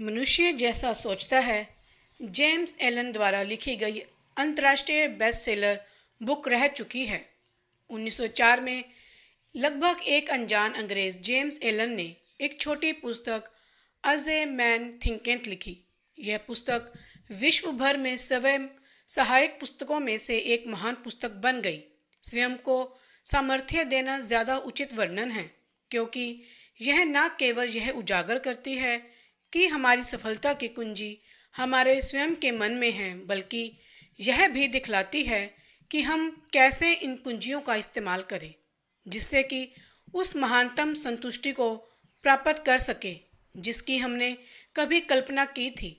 मनुष्य जैसा सोचता है जेम्स एलन द्वारा लिखी गई अंतर्राष्ट्रीय बेस्टसेलर बुक रह चुकी है। 1904 में लगभग एक अनजान अंग्रेज जेम्स एलन ने एक छोटी पुस्तक अज ए मैन थिंकेथ लिखी। यह पुस्तक विश्व भर में स्वयं सहायक पुस्तकों में से एक महान पुस्तक बन गई। स्वयं को सामर्थ्य देना ज़्यादा उचित वर्णन है, क्योंकि यह न केवल यह उजागर करती है कि हमारी सफलता की कुंजी हमारे स्वयं के मन में है, बल्कि यह भी दिखलाती है कि हम कैसे इन कुंजियों का इस्तेमाल करें, जिससे कि उस महानतम संतुष्टि को प्राप्त कर सके जिसकी हमने कभी कल्पना की थी।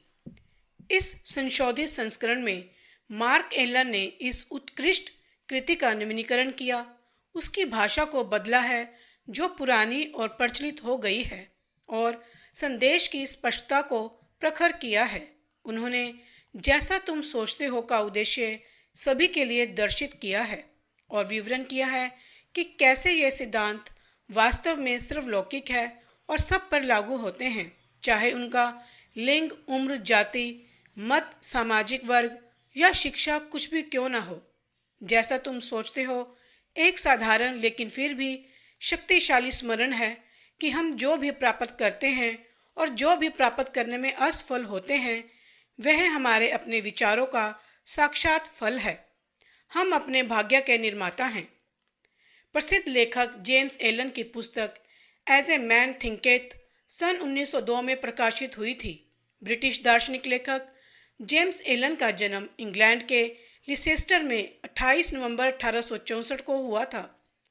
इस संशोधित संस्करण में मार्क एलन ने इस उत्कृष्ट कृति का नवीनीकरण किया, उसकी भाषा को बदला है जो पुरानी और प्रचलित हो गई है, और संदेश की स्पष्टता को प्रखर किया है। उन्होंने जैसा तुम सोचते हो का उद्देश्य सभी के लिए दर्शित किया है और विवरण किया है कि कैसे ये सिद्धांत वास्तव में सर्वलौकिक है और सब पर लागू होते हैं, चाहे उनका लिंग, उम्र, जाति, मत, सामाजिक वर्ग या शिक्षा कुछ भी क्यों ना हो। जैसा तुम सोचते हो एक साधारण लेकिन फिर भी शक्तिशाली स्मरण है कि हम जो भी प्राप्त करते हैं और जो भी प्राप्त करने में असफल होते हैं वह हमारे अपने विचारों का साक्षात फल है। हम अपने भाग्य के निर्माता हैं। प्रसिद्ध लेखक जेम्स एलन की पुस्तक एज ए मैन थिंकेथ सन 1902 में प्रकाशित हुई थी। ब्रिटिश दार्शनिक लेखक जेम्स एलन का जन्म इंग्लैंड के लिसेस्टर में 28 नवंबर 1864 को हुआ था।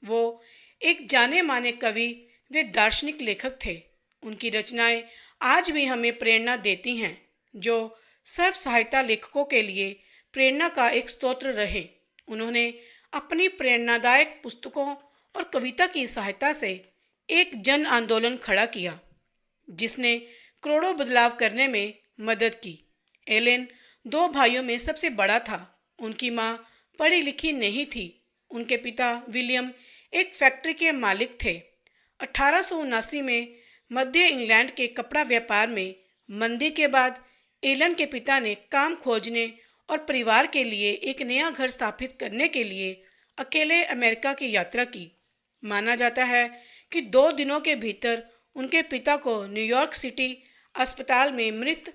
वो एक जाने माने कवि वे दार्शनिक लेखक थे। उनकी रचनाएं आज भी हमें प्रेरणा देती हैं, जो सर्व सहायता लेखकों के लिए प्रेरणा का एक स्रोत रहे। उन्होंने अपनी प्रेरणादायक पुस्तकों और कविता की सहायता से एक जन आंदोलन खड़ा किया, जिसने करोड़ों बदलाव करने में मदद की। एलन 2 भाइयों में सबसे बड़ा था। उनकी मां पढ़ी लिखी नहीं थी। उनके पिता विलियम एक फैक्ट्री के मालिक थे। 1879 में मध्य इंग्लैंड के कपड़ा व्यापार में मंदी के बाद एलन के पिता ने काम खोजने और परिवार के लिए एक नया घर स्थापित करने के लिए अकेले अमेरिका की यात्रा की। माना जाता है कि 2 दिनों के भीतर उनके पिता को न्यूयॉर्क सिटी अस्पताल में मृत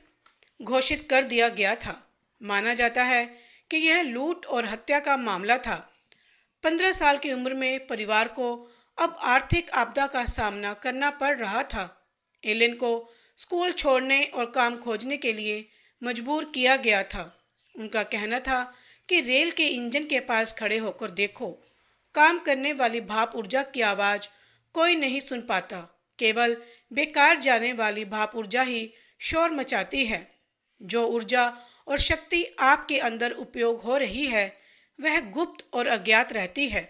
घोषित कर दिया गया था। माना जाता है कि यह लूट और हत्या का मामला था। 15 साल की उम्र में परिवार को अब आर्थिक आपदा का सामना करना पड़ रहा था। एलन को स्कूल छोड़ने और काम खोजने के लिए मजबूर किया गया था। उनका कहना था कि रेल के इंजन के पास खड़े होकर देखो, काम करने वाली भाप ऊर्जा की आवाज़ कोई नहीं सुन पाता, केवल बेकार जाने वाली भाप ऊर्जा ही शोर मचाती है। जो ऊर्जा और शक्ति आपके अंदर उपयोग हो रही है वह गुप्त और अज्ञात रहती है।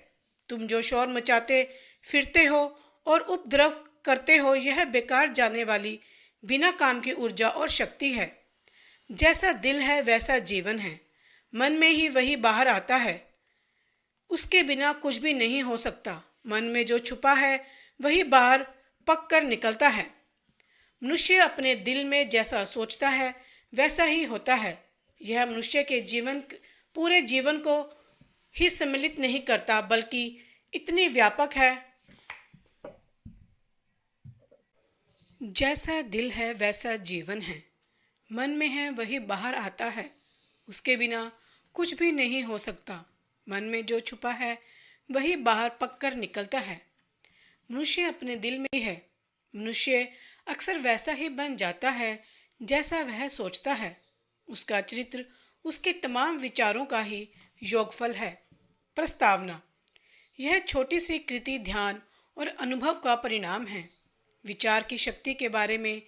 तुम जो शोर मचाते फिरते हो और उपद्रव करते हो यह बेकार जाने वाली बिना काम की ऊर्जा और शक्ति है। जैसा दिल है वैसा जीवन है। मन में ही वही बाहर आता है, उसके बिना कुछ भी नहीं हो सकता। मन में जो छुपा है वही बाहर पक कर निकलता है। मनुष्य अपने दिल में जैसा सोचता है वैसा ही होता है। यह मनुष्य के पूरे जीवन को ही सम्मिलित नहीं करता, बल्कि इतनी व्यापक है। जैसा दिल है वैसा जीवन है। मन में है वही बाहर आता है, उसके बिना कुछ भी नहीं हो सकता। मन में जो छुपा है वही बाहर पककर निकलता है। मनुष्य अपने दिल में है। मनुष्य अक्सर वैसा ही बन जाता है जैसा वह सोचता है। उसका चरित्र उसके तमाम विचारों का ही योगफल है। प्रस्तावना: यह छोटी सी कृति ध्यान और अनुभव का परिणाम है। विचार की शक्ति के बारे में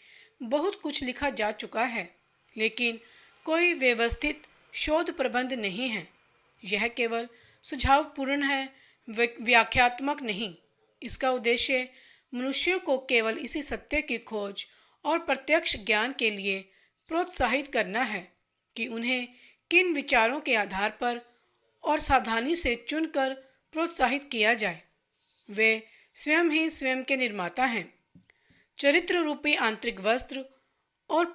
बहुत कुछ लिखा जा चुका है, लेकिन कोई व्यवस्थित शोध प्रबंध नहीं है। यह केवल सुझावपूर्ण है, व्याख्यात्मक नहीं। इसका उद्देश्य मनुष्यों को केवल इसी सत्य की खोज और प्रत्यक्ष ज्ञान के लिए प्रोत्साहित करना है कि उन्हें किन विचारों के आधार पर और सावधानी से चुनकर प्रोत्साहित किया जाए। वे स्वयं ही स्वयं के निर्माता हैं। चरित्र रूपी आंतरिक वस्त्र और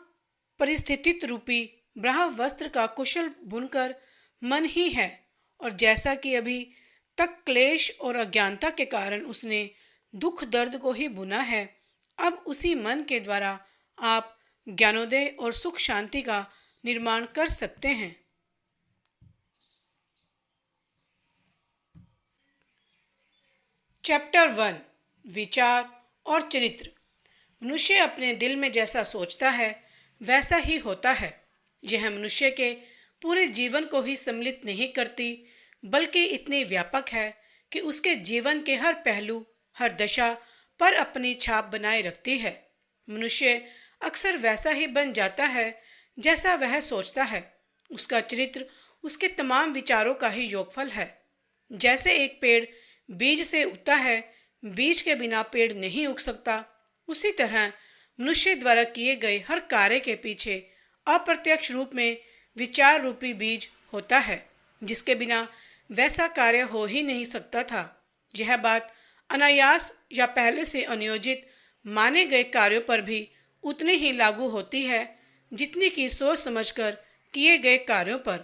परिस्थितित रूपी ब्रह्म वस्त्र का कुशल बुनकर मन ही है, और जैसा कि अभी तक क्लेश और अज्ञानता के कारण उसने दुख दर्द को ही बुना है, अब उसी मन के द्वारा आप ज्ञानोदय और सुख शांति का निर्माण कर सकते हैं। चैप्टर 1, विचार और चरित्र। मनुष्य अपने दिल में जैसा सोचता है वैसा ही होता है। यह मनुष्य के पूरे जीवन को ही सम्मिलित नहीं करती, बल्कि इतनी व्यापक है कि उसके जीवन के हर पहलू, हर दशा पर अपनी छाप बनाए रखती है। मनुष्य अक्सर वैसा ही बन जाता है जैसा वह सोचता है। उसका चरित्र उसके तमाम विचारों का ही योगफल है। जैसे एक पेड़ बीज से उगता है, बीज के बिना पेड़ नहीं उग सकता, उसी तरह मनुष्य द्वारा किए गए हर कार्य के पीछे अप्रत्यक्ष रूप में विचार रूपी बीज होता है, जिसके बिना वैसा कार्य हो ही नहीं सकता था। यह बात अनायास या पहले से अनियोजित माने गए कार्यों पर भी उतनी ही लागू होती है जितनी कि सोच समझकर किए गए कार्यों पर।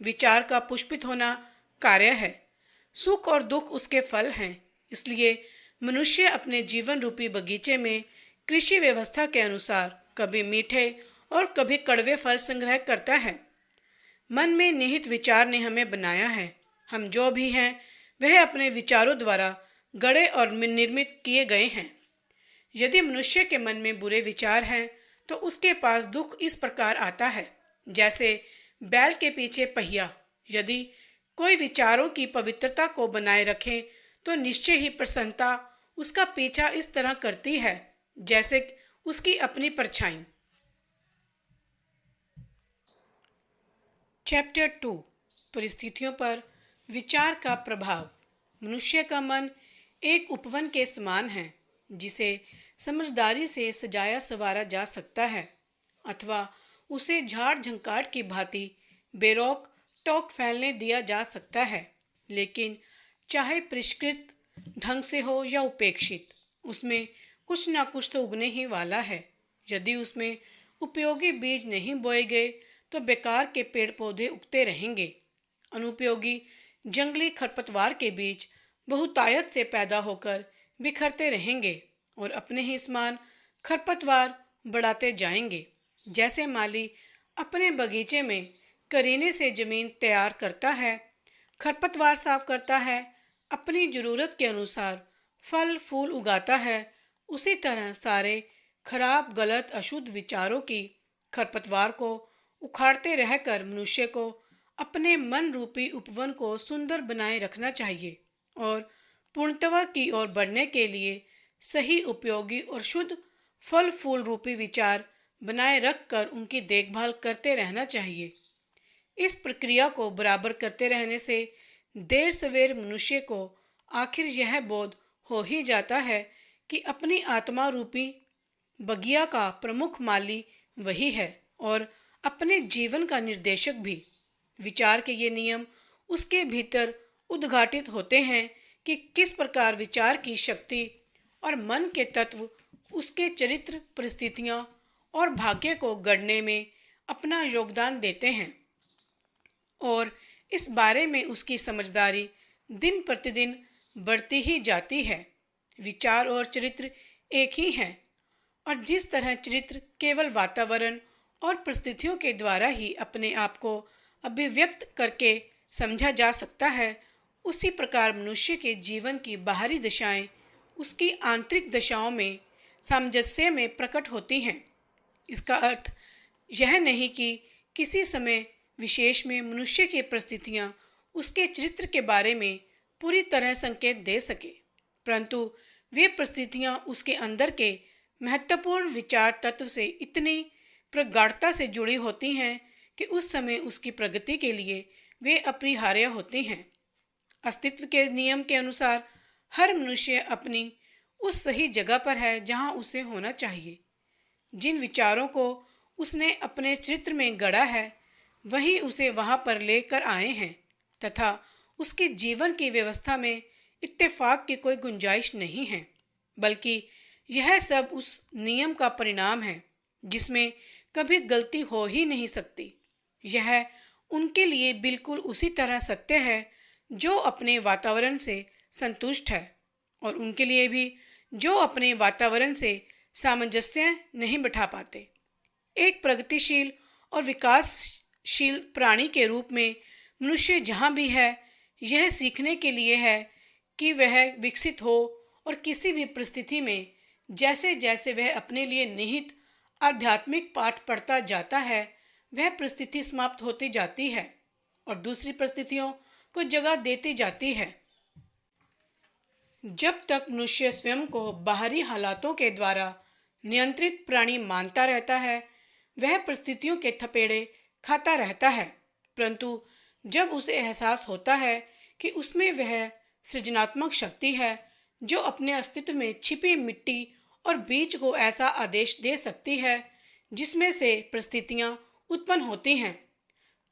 विचार का पुष्पित होना कार्य है, सुख और दुख उसके फल हैं। इसलिए मनुष्य अपने जीवन रूपी बगीचे में कृषि व्यवस्था के अनुसार कभी मीठे और कभी कड़वे फल संग्रह करता है। मन में निहित विचार ने हमें बनाया है। हम जो भी हैं वह अपने विचारों द्वारा गढ़े और निर्मित किए गए हैं। यदि मनुष्य के मन में बुरे विचार हैं तो उसके पास दुख इस प्रकार आता है जैसे बैल के पीछे पहिया। यदि कोई विचारों की पवित्रता को बनाए रखे तो निश्चय ही प्रसन्नता उसका पीछा इस तरह करती है जैसे उसकी अपनी परछाई। चैप्टर 2, परिस्थितियों पर विचार का प्रभाव। मनुष्य का मन एक उपवन के समान है जिसे समझदारी से सजाया संवारा जा सकता है, अथवा उसे झाड़ झंकाट की भांति बेरोक टोक फैलने दिया जा सकता है। लेकिन चाहे परिष्कृत ढंग से हो या उपेक्षित, उसमें कुछ ना कुछ तो उगने ही वाला है। यदि उसमें उपयोगी बीज नहीं बोए गए तो बेकार के पेड़ पौधे उगते रहेंगे। अनुपयोगी जंगली खरपतवार के बीज बहुतायत से पैदा होकर बिखरते रहेंगे और अपने ही समान खरपतवार बढ़ाते जाएंगे। जैसे माली अपने बगीचे में करीने से जमीन तैयार करता है, खरपतवार साफ करता है, अपनी जरूरत के अनुसार फल फूल उगाता है, उसी तरह सारे खराब गलत अशुद्ध विचारों की खरपतवार को उखाड़ते रहकर मनुष्य को अपने मन रूपी उपवन को सुंदर बनाए रखना चाहिए और पूर्णत्व की ओर बढ़ने के लिए सही उपयोगी और शुद्ध फल फूल रूपी विचार बनाए रखकर उनकी देखभाल करते रहना चाहिए। इस प्रक्रिया को बराबर करते रहने से देर सवेर मनुष्य को आखिर यह बोध हो ही जाता है कि अपनी आत्मा रूपी बगिया का प्रमुख माली वही है और अपने जीवन का निर्देशक भी। विचार के ये नियम उसके भीतर उद्घाटित होते हैं कि किस प्रकार विचार की शक्ति और मन के तत्व उसके चरित्र, परिस्थितियां और भाग्य को गढ़ने में अपना योगदान देते हैं, और इस बारे में उसकी समझदारी दिन प्रतिदिन बढ़ती ही जाती है। विचार और चरित्र एक ही हैं, और जिस तरह चरित्र केवल वातावरण और परिस्थितियों के द्वारा ही अपने आप को अभिव्यक्त करके समझा जा सकता है, उसी प्रकार मनुष्य के जीवन की बाहरी दशाएं उसकी आंतरिक दशाओं में सामंजस्य में प्रकट होती हैं। इसका अर्थ यह नहीं कि किसी समय विशेष में मनुष्य की परिस्थितियां उसके चरित्र के बारे में पूरी तरह संकेत दे सके, परंतु वे परिस्थितियां उसके अंदर के महत्वपूर्ण विचार तत्व से इतनी प्रगाढ़ता से जुड़ी होती हैं कि उस समय उसकी प्रगति के लिए वे अपरिहार्य होती हैं। अस्तित्व के नियम के अनुसार हर मनुष्य अपनी उस सही जगह पर है जहां उसे होना चाहिए। जिन विचारों को उसने अपने चरित्र में गढ़ा है वही उसे वहां पर लेकर आए हैं, तथा उसके जीवन की व्यवस्था में इत्तेफाक की कोई गुंजाइश नहीं है, बल्कि यह सब उस नियम का परिणाम है जिसमें कभी गलती हो ही नहीं सकती। यह उनके लिए बिल्कुल उसी तरह सत्य है जो अपने वातावरण से संतुष्ट है, और उनके लिए भी जो अपने वातावरण से सामंजस्य नहीं बिठा पाते। एक प्रगतिशील और विकासशील प्राणी के रूप में मनुष्य जहाँ भी है, यह सीखने के लिए है कि वह विकसित हो, और किसी भी परिस्थिति में जैसे जैसे वह अपने लिए निहित आध्यात्मिक पाठ पढ़ता जाता है, वह परिस्थिति समाप्त होती जाती है और दूसरी परिस्थितियों को जगह देती जाती है। जब तक मनुष्य स्वयं को बाहरी हालातों के द्वारा नियंत्रित प्राणी मानता रहता है, वह परिस्थितियों के थपेड़े खाता रहता है। परंतु जब उसे एहसास होता है कि उसमें वह सृजनात्मक शक्ति है जो अपने अस्तित्व में छिपी मिट्टी और बीज को ऐसा आदेश दे सकती है जिसमें से परिस्थितियां उत्पन्न होती हैं,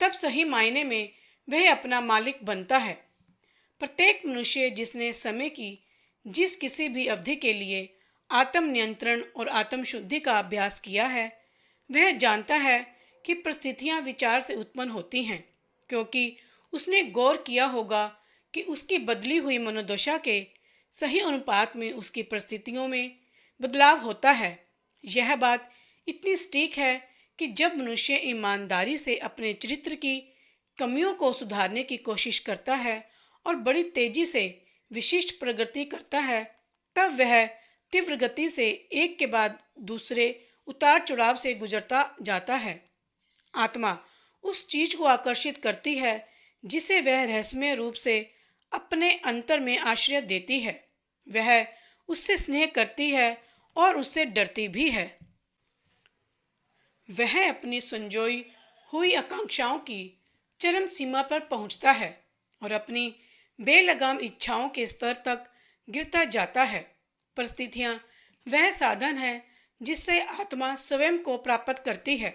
तब सही मायने में वह अपना मालिक बनता है। प्रत्येक मनुष्य जिसने समय की जिस किसी भी अवधि के लिए आत्म नियंत्रण और आत्म शुद्धि का अभ्यास किया है, वह जानता है कि परिस्थितियां विचार से उत्पन्न होती हैं, क्योंकि उसने गौर किया होगा कि उसकी बदली हुई मनोदशा के सही अनुपात में उसकी परिस्थितियों में बदलाव होता है। यह बात इतनी सटीक है कि जब मनुष्य ईमानदारी से अपने चरित्र की कमियों को सुधारने की कोशिश करता है और बड़ी तेजी से विशिष्ट प्रगति करता है, तब वह तीव्र गति से एक के बाद दूसरे उतार चढ़ाव से गुजरता जाता है। आत्मा उस चीज को आकर्षित करती है जिसे वह रहस्यमय रूप से अपने अंतर में आश्रय देती है। वह उससे स्नेह करती है और उससे डरती भी है। वह अपनी संजोई हुई आकांक्षाओं की चरम सीमा पर पहुंचता है और अपनी बेलगाम इच्छाओं के स्तर तक गिरता जाता है। परिस्थितियां वह साधन है जिससे आत्मा स्वयं को प्राप्त करती है।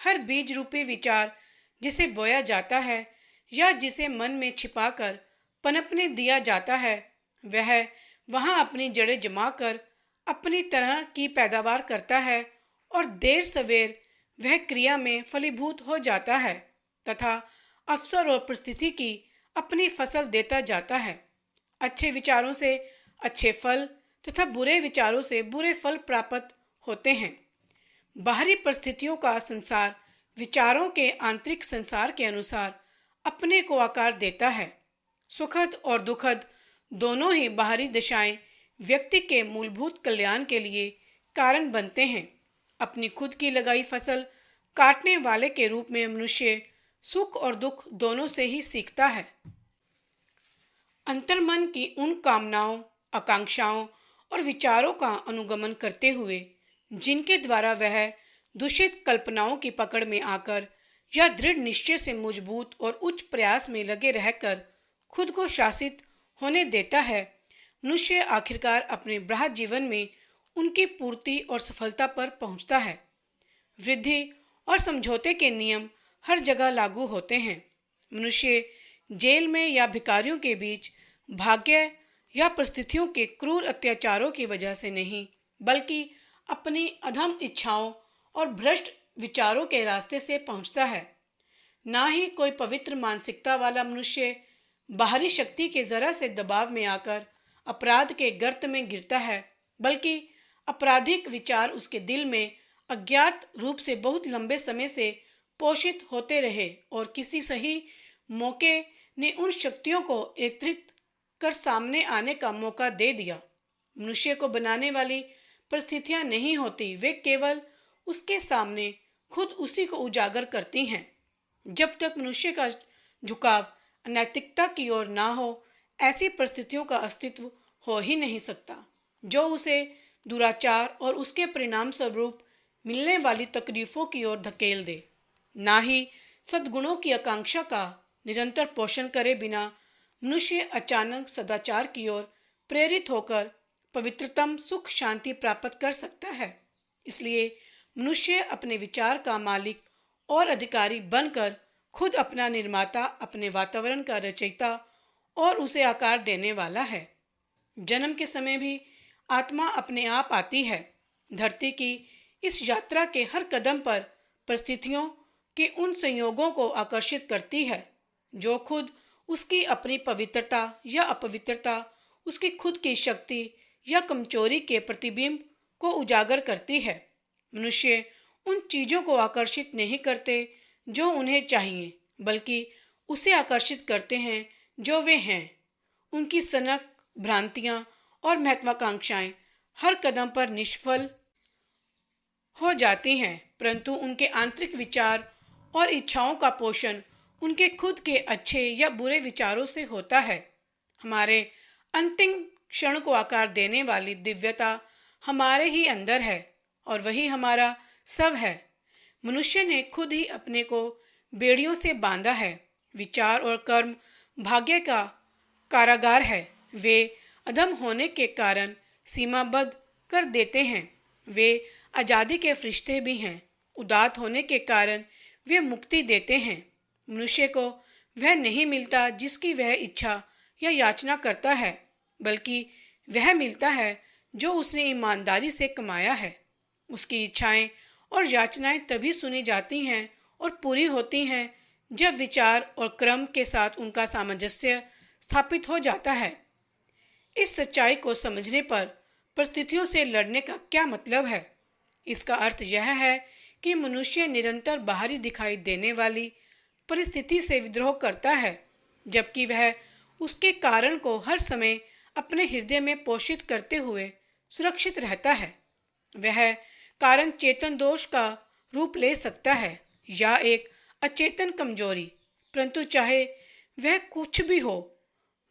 हर बीज रूपी विचार जिसे बोया जाता है या जिसे मन में छिपाकर पनपने दिया जाता है, वह वहां अपनी जड़ें जमाकर अपनी तरह की पैदावार करता है और देर सवेर वह क्रिया में फलीभूत हो जाता है तथा अवसर और परिस्थिति की अपनी फसल देता जाता है। अच्छे विचारों से अच्छे फल तथा बुरे विचारों से बुरे फल प्राप्त होते हैं। बाहरी परिस्थितियों का संसार विचारों के आंतरिक संसार के अनुसार अपने को आकार देता है। सुखद और दुखद दोनों ही बाहरी दशाएं व्यक्ति के मूलभूत कल्याण के लिए कारण बनते हैं। अपनी खुद की लगाई फसल काटने वाले के रूप में मनुष्य सुख और दुख दोनों से ही सीखता है। अंतर्मन की उन कामनाओं, आकांक्षाओं और विचारों का अनुगमन करते हुए जिनके द्वारा वह दूषित कल्पनाओं की पकड़ में आकर या दृढ़ निश्चय से मजबूत और उच्च प्रयास में लगे रहकर खुद को शासित होने देता है, मनुष्य आखिरकार अपने बृहद जीवन में उनकी पूर्ति और सफलता पर पहुंचता है। वृद्धि और समझौते के नियम हर जगह लागू होते हैं। मनुष्य जेल में या भिखारियों के बीच भाग्य या परिस्थितियों के क्रूर अत्याचारों की वजह से नहीं, बल्कि अपनी अधम इच्छाओं और भ्रष्ट विचारों के रास्ते से पहुंचता है। ना ही कोई पवित्र मानसिकता वाला मनुष्य बाहरी शक्ति के जरा से दबाव में आकर अपराध के गर्त में गिरता है, बल्कि आपराधिक विचार उसके दिल में अज्ञात रूप से बहुत लंबे समय से पोषित होते रहे और किसी सही मौके ने उन शक्तियों को एकत्रित कर सामने आने का मौका दे दिया। मनुष्य को बनाने वाली परिस्थितियां नहीं होती, वे केवल उसके सामने खुद उसी को उजागर करती हैं। जब तक मनुष्य का झुकाव अनैतिकता की ओर ना हो, ऐसी परिस्थितियों का अस्तित्व हो ही नहीं सकता जो उसे दुराचार और उसके परिणाम स्वरूप मिलने वाली तकलीफों की ओर धकेल दे। ना ही सद्गुणों की आकांक्षा का निरंतर पोषण करे बिना मनुष्य अचानक सदाचार की ओर प्रेरित होकर पवित्रतम सुख शांति प्राप्त कर सकता है। इसलिए मनुष्य अपने विचार का मालिक और अधिकारी बनकर खुद अपना निर्माता, अपने वातावरण का रचयिता और उसे आकार देने वाला है। जन्म के समय भी आत्मा अपने आप आती है। धरती की इस यात्रा के हर कदम पर परिस्थितियों के उन संयोगों को आकर्षित करती है जो खुद उसकी अपनी पवित्रता या अपवित्रता, उसकी खुद की शक्ति या कमजोरी के प्रतिबिंब को उजागर करती है। मनुष्य उन चीजों को आकर्षित नहीं करते जो उन्हें चाहिए, बल्कि उसे आकर्षित करते हैं जो वे हैं। उनकी सनक, भ्रांतियां और महत्वाकांक्षाएं हर कदम पर निष्फल हो जाती हैं, परंतु उनके आंतरिक विचार और इच्छाओं का पोषण उनके खुद के अच्छे या बुरे विचारों से होता है। हमारे अंतिम क्षण को आकार देने वाली दिव्यता हमारे ही अंदर है और वही हमारा सब है। मनुष्य ने खुद ही अपने को बेड़ियों से बांधा है। विचार और कर्म भाग्य का कारागार है। वे अधम होने के कारण सीमाबद्ध कर देते हैं। वे आज़ादी के फरिश्ते भी हैं। उदात होने के कारण वे मुक्ति देते हैं। मनुष्य को वह नहीं मिलता जिसकी वह इच्छा या याचना करता है, बल्कि वह मिलता है जो उसने ईमानदारी से कमाया है। उसकी इच्छाएं और याचनाएं तभी सुनी जाती हैं और पूरी होती हैं जब विचार और क्रम के साथ उनका सामंजस्य स्थापित हो जाता है। इस सच्चाई को समझने पर परिस्थितियों से लड़ने का क्या मतलब है? इसका अर्थ यह है कि मनुष्य निरंतर बाहरी दिखाई देने वाली परिस्थिति से विद्रोह करता है, जबकि वह उसके कारण को हर समय अपने हृदय में पोषित करते हुए सुरक्षित रहता है। वह कारण चेतन दोष का रूप ले सकता है या एक अचेतन कमजोरी, परंतु चाहे वह कुछ भी हो,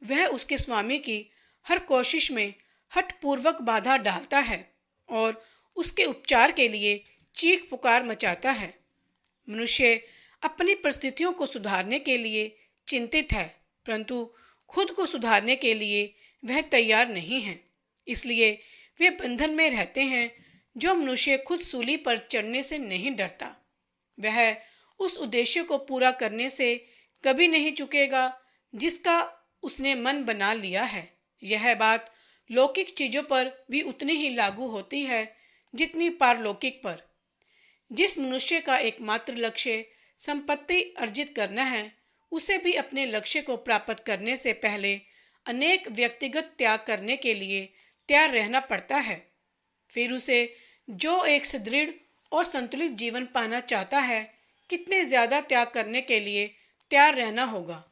वह उसके स्वामी की हर कोशिश में हठपूर्वक बाधा डालता है और उसके उपचार के लिए चीख पुकार मचाता है। मनुष्य अपनी परिस्थितियों को सुधारने के लिए चिंतित है, परंतु खुद को सुधारने के लिए वह तैयार नहीं है। इसलिए वे बंधन में रहते हैं। जो मनुष्य खुद सूली पर चढ़ने से नहीं डरता, वह उस उद्देश्य को पूरा करने से कभी नहीं चूकेगा जिसका उसने मन बना लिया है। यह बात लौकिक चीजों पर भी उतनी ही लागू होती है जितनी पारलौकिक पर। जिस मनुष्य का एकमात्र लक्ष्य संपत्ति अर्जित करना है, उसे भी अपने लक्ष्य को प्राप्त करने से पहले अनेक व्यक्तिगत त्याग करने के लिए तैयार रहना पड़ता है। फिर उसे जो एक सुदृढ़ और संतुलित जीवन पाना चाहता है, कितने ज्यादा त्याग करने के लिए तैयार रहना होगा।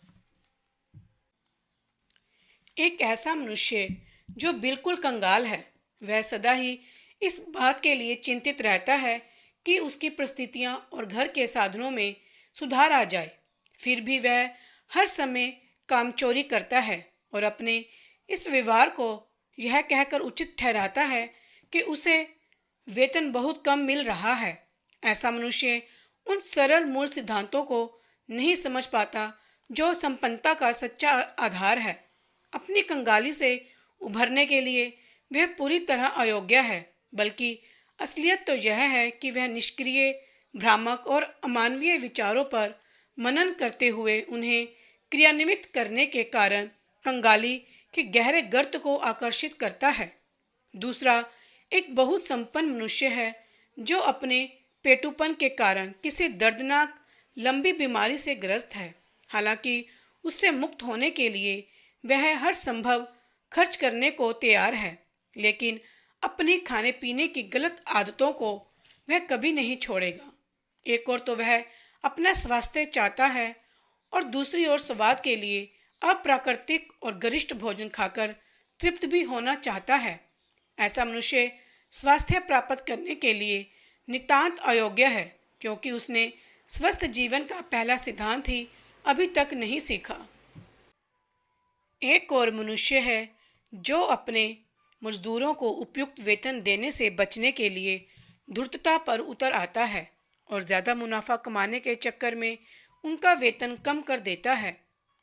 एक ऐसा मनुष्य जो बिल्कुल कंगाल है, वह सदा ही इस बात के लिए चिंतित रहता है कि उसकी परिस्थितियां और घर के साधनों में सुधार आ जाए। फिर भी वह हर समय कामचोरी करता है और अपने इस व्यवहार को यह कहकर उचित ठहराता है कि उसे वेतन बहुत कम मिल रहा है। ऐसा मनुष्य उन सरल मूल सिद्धांतों को नहीं समझ पाता जो संपन्नता का सच्चा आधार है। अपनी कंगाली से उभरने के लिए वह पूरी तरह अयोग्य है, बल्कि असलियत तो यह है कि वह निष्क्रिय, भ्रामक और अमानवीय विचारों पर मनन करते हुए उन्हें क्रियान्वित करने के कारण कंगाली के गहरे गर्त को आकर्षित करता है। दूसरा एक बहुत संपन्न मनुष्य है जो अपने पेटूपन के कारण किसी दर्दनाक लंबी बीमारी से ग्रस्त है। हालांकि उससे मुक्त होने के लिए वह हर संभव खर्च करने को तैयार है, लेकिन अपनी खाने पीने की गलत आदतों को वह कभी नहीं छोड़ेगा। एक और तो वह अपना स्वास्थ्य चाहता है और दूसरी ओर स्वाद के लिए अप्राकृतिक और गरिष्ठ भोजन खाकर तृप्त भी होना चाहता है। ऐसा मनुष्य स्वास्थ्य प्राप्त करने के लिए नितांत अयोग्य है, क्योंकि उसने स्वस्थ जीवन का पहला सिद्धांत ही अभी तक नहीं सीखा। एक और मनुष्य है जो अपने मजदूरों को उपयुक्त वेतन देने से बचने के लिए धूर्तता पर उतर आता है और ज़्यादा मुनाफा कमाने के चक्कर में उनका वेतन कम कर देता है।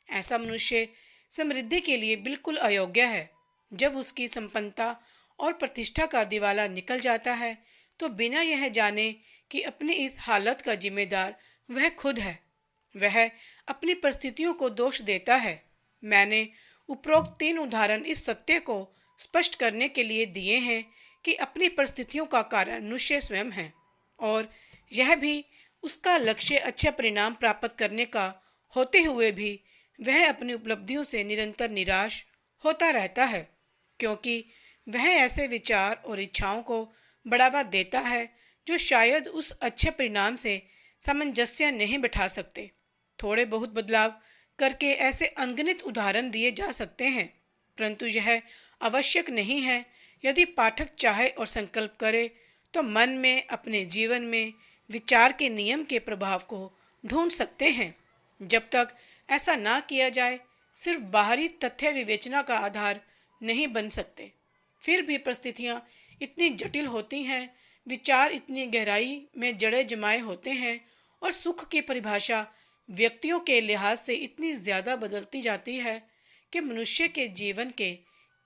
ऐसा मनुष्य समृद्धि के लिए बिल्कुल अयोग्य है। जब उसकी संपन्नता और प्रतिष्ठा का दिवाला निकल जाता है, तो बिना यह जाने कि अपनी इस हालत का जिम्मेदार वह खुद है, वह अपनी परिस्थितियों को दोष देता है। मैंने उपरोक्त 3 उदाहरण इस सत्य को स्पष्ट करने के लिए दिए हैं कि अपनी परिस्थितियों का कारण मनुष्य स्वयं है और यह भी उसका लक्ष्य अच्छे परिणाम प्राप्त करने का होते हुए भी वह अपनी उपलब्धियों से निरंतर निराश होता रहता है, क्योंकि वह ऐसे विचार और इच्छाओं को बढ़ावा देता है जो शायद उस अच्छे परिणाम से सामंजस्य नहीं बिठा सकते। थोड़े बहुत बदलाव करके ऐसे अनगिनत उदाहरण दिए जा सकते हैं, परंतु यह आवश्यक नहीं है। यदि पाठक चाहे और संकल्प करे तो मन में, अपने जीवन में विचार के नियम के प्रभाव को ढूंढ सकते हैं। जब तक ऐसा ना किया जाए, सिर्फ बाहरी तथ्य विवेचना का आधार नहीं बन सकते। फिर भी परिस्थितियाँ इतनी जटिल होती हैं, विचार इतनी गहराई में जड़े जमाए होते हैं और सुख की परिभाषा व्यक्तियों के लिहाज से इतनी ज़्यादा बदलती जाती है कि मनुष्य के जीवन के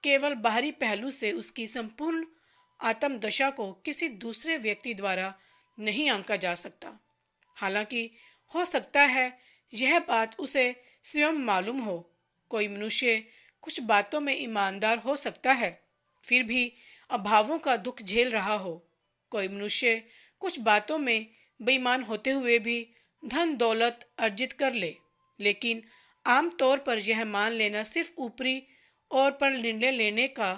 केवल बाहरी पहलू से उसकी संपूर्ण आत्मदशा को किसी दूसरे व्यक्ति द्वारा नहीं आंका जा सकता। हालांकि हो सकता है यह बात उसे स्वयं मालूम हो। कोई मनुष्य कुछ बातों में ईमानदार हो सकता है, फिर भी अभावों का दुख झेल रहा हो। कोई मनुष्य कुछ बातों में बेईमान होते हुए भी धन दौलत अर्जित कर ले, लेकिन आमतौर पर यह मान लेना सिर्फ ऊपरी और पर निर्णय लेने का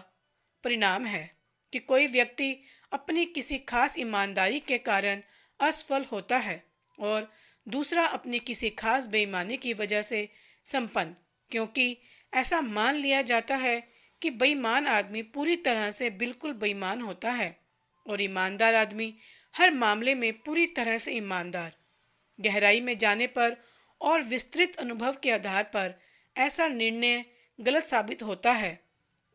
परिणाम है कि कोई व्यक्ति अपनी किसी खास ईमानदारी के कारण असफल होता है और दूसरा अपनी किसी खास बेईमानी की वजह से संपन्न, क्योंकि ऐसा मान लिया जाता है कि बेईमान आदमी पूरी तरह से बिल्कुल बेईमान होता है और ईमानदार आदमी हर मामले में पूरी तरह से ईमानदार। गहराई में जाने पर और विस्तृत अनुभव के आधार पर ऐसा निर्णय गलत साबित होता है।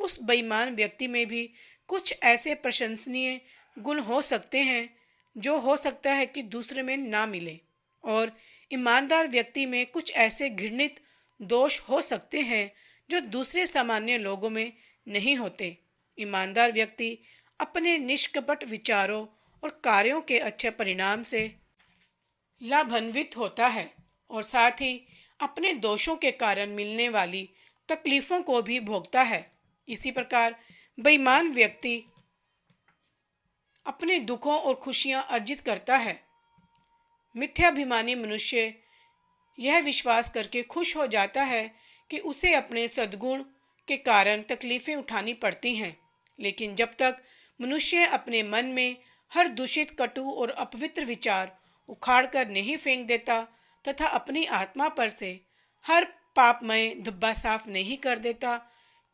उस बेईमान व्यक्ति में भी कुछ ऐसे प्रशंसनीय गुण हो सकते हैं जो हो सकता है कि दूसरे में ना मिले, और ईमानदार व्यक्ति में कुछ ऐसे घृणित दोष हो सकते हैं जो दूसरे सामान्य लोगों में नहीं होते। ईमानदार व्यक्ति अपने निष्कपट विचारों और कार्यों के अच्छे परिणाम से लाभान्वित होता है और साथ ही अपने दोषों के कारण मिलने वाली तकलीफों को भी भोगता है। इसी प्रकार बेईमान व्यक्ति अपने दुखों और खुशियां अर्जित करता है। मिथ्याभिमानी मनुष्य यह विश्वास करके खुश हो जाता है कि उसे अपने सद्गुण के कारण तकलीफें उठानी पड़ती हैं, लेकिन जब तक मनुष्य अपने मन में हर दूषित, कटु और अपवित्र विचार उखाड़कर नहीं फेंक देता तथा अपनी आत्मा पर से हर पापमय धब्बा साफ नहीं कर देता,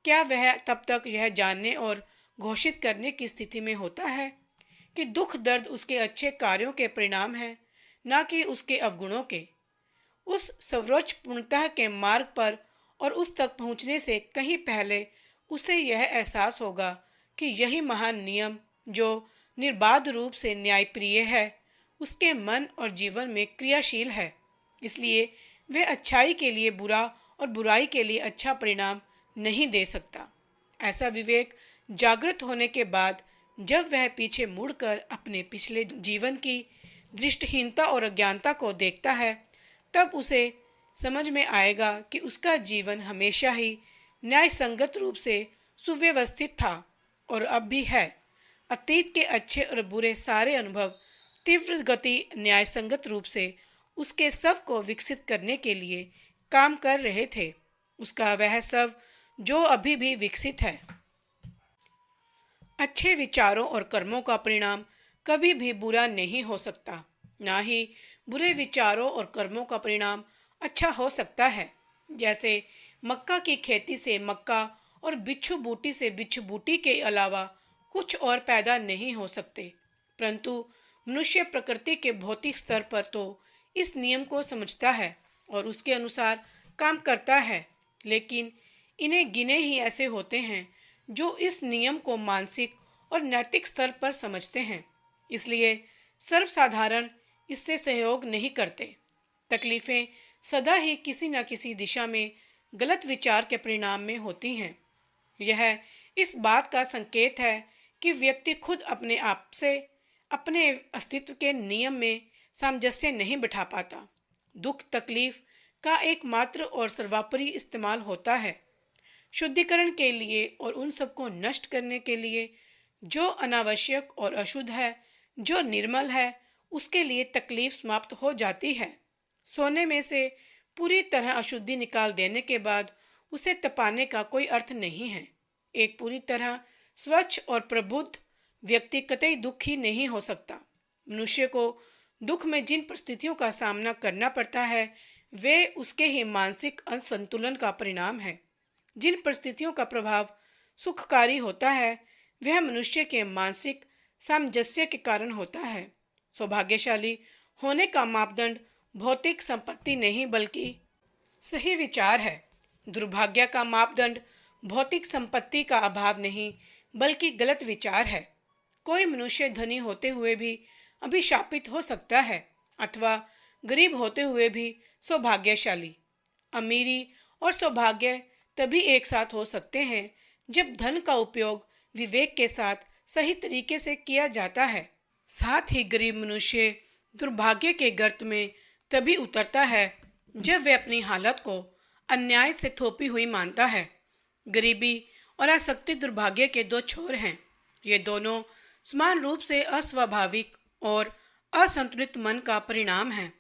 क्या वह तब तक यह जानने और घोषित करने की स्थिति में होता है कि दुख दर्द उसके अच्छे कार्यों के परिणाम है, न कि उसके अवगुणों के। उस सर्वोच्च पूर्णता के मार्ग पर और उस तक पहुंचने से कहीं पहले उसे यह एहसास होगा कि यही महान नियम जो निर्बाध रूप से न्यायप्रिय है, उसके मन और जीवन में क्रियाशील है। इसलिए वह अच्छाई के लिए बुरा और बुराई के लिए अच्छा परिणाम नहीं दे सकता। ऐसा विवेक जागृत होने के बाद जब वह पीछे मुड़कर अपने पिछले जीवन की दृष्टिहीनता और अज्ञानता को देखता है, तब उसे समझ में आएगा कि उसका जीवन हमेशा ही न्याय संगत रूप से सुव्यवस्थित था और अब भी है। अतीत के अच्छे और बुरे सारे अनुभव तीव्र गति न्याय संगत रूप से उसके सब को विकसित करने के लिए काम कर रहे थे। उसका वह सब जो अभी भी विकसित है। अच्छे विचारों और कर्मों का परिणाम कभी भी बुरा नहीं हो सकता, ना ही बुरे विचारों और कर्मों का परिणाम अच्छा हो सकता है। जैसे मक्का की खेती से मक्का और बिच्छू बूटी से बिच्छू बूटी के अलावा कुछ और पैदा नहीं हो सकते, परंतु मनुष्य प्रकृति के भौतिक स्तर पर तो इस नियम को समझता है और उसके अनुसार काम करता है, लेकिन इन्हें गिने ही ऐसे होते हैं जो इस नियम को मानसिक और नैतिक स्तर पर समझते हैं। इसलिए सर्वसाधारण इससे सहयोग नहीं करते। तकलीफें सदा ही किसी न किसी दिशा में गलत विचार के परिणाम में होती हैं। यह इस बात का संकेत है कि व्यक्ति खुद अपने आप से अपने अस्तित्व के नियम में सामंजस्य नहीं बिठा पाता। दुख तकलीफ का एकमात्र और सर्वोपरि इस्तेमाल होता है शुद्धिकरण के लिए और उन सबको नष्ट करने के लिए जो अनावश्यक और अशुद्ध है, जो निर्मल है, उसके लिए तकलीफ समाप्त हो जाती है। सोने में से पूरी तरह अशुद्धि निकाल देने के बाद उसे तपाने का कोई अर्थ नहीं है। एक पूरी तरह स्वच्छ और प्रबुद्ध व्यक्ति कतई दुखी नहीं हो सकता। मनुष्य को दुख में जिन परिस्थितियों का सामना करना पड़ता है, वे उसके ही मानसिक असंतुलन का परिणाम है। जिन परिस्थितियों का प्रभाव सुखकारी होता है, वह मनुष्य के मानसिक सामंजस्य के कारण होता है। सौभाग्यशाली होने का मापदंड भौतिक संपत्ति नहीं बल्कि सही विचार है। दुर्भाग्य का मापदंड भौतिक संपत्ति का अभाव नहीं बल्कि गलत विचार है। कोई मनुष्य धनी होते हुए भी अभिशापित हो सकता है अथवा गरीब होते हुए भी सौभाग्यशाली। अमीरी और सौभाग्य तभी एक साथ हो सकते हैं जब धन का उपयोग विवेक के साथ सही तरीके से किया जाता है। साथ ही गरीब मनुष्य दुर्भाग्य के गर्त में तभी उतरता है जब वह अपनी हालत को अन्याय से थोपी हुई मानता है। गरीबी और आसक्ति दुर्भाग्य के दो छोर हैं। ये दोनों समान रूप से अस्वाभाविक और असंतुलित मन का परिणाम है।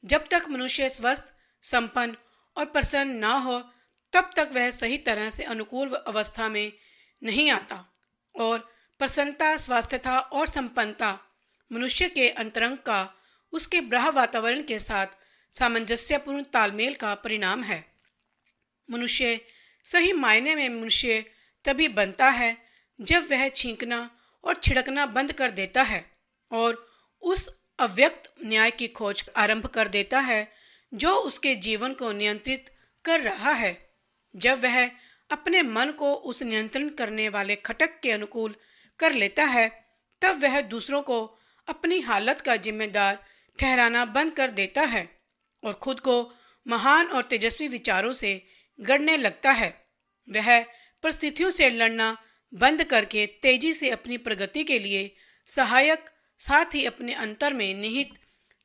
जब तक मनुष्य स्वस्थ, संपन्न और प्रसन्न ना हो, तब तक वह सही तरह से अनुकूल अवस्था में नहीं आता और प्रसन्नता, स्वास्थ्यता और संपन्नता मनुष्य के अंतरंग का उसके बाह्य वातावरण के साथ सामंजस्यपूर्ण तालमेल का परिणाम है। मनुष्य सही मायने में मनुष्य तभी बनता है जब वह छींकना और छिड़कना बंद कर देता है और उस अव्यक्त न्याय की खोज आरंभ कर देता है जो उसके जीवन को नियंत्रित कर रहा है। जब वह अपने मन को उस नियंत्रण करने वाले खटक के अनुकूल कर लेता है, तब वह दूसरों को अपनी हालत का जिम्मेदार ठहराना बंद कर देता है और खुद को महान और तेजस्वी विचारों से गढ़ने लगता है। वह परिस्थितियों से लड़ना बंद करके तेजी से अपनी प्रगति के लिए सहायक, साथ ही अपने अंतर में निहित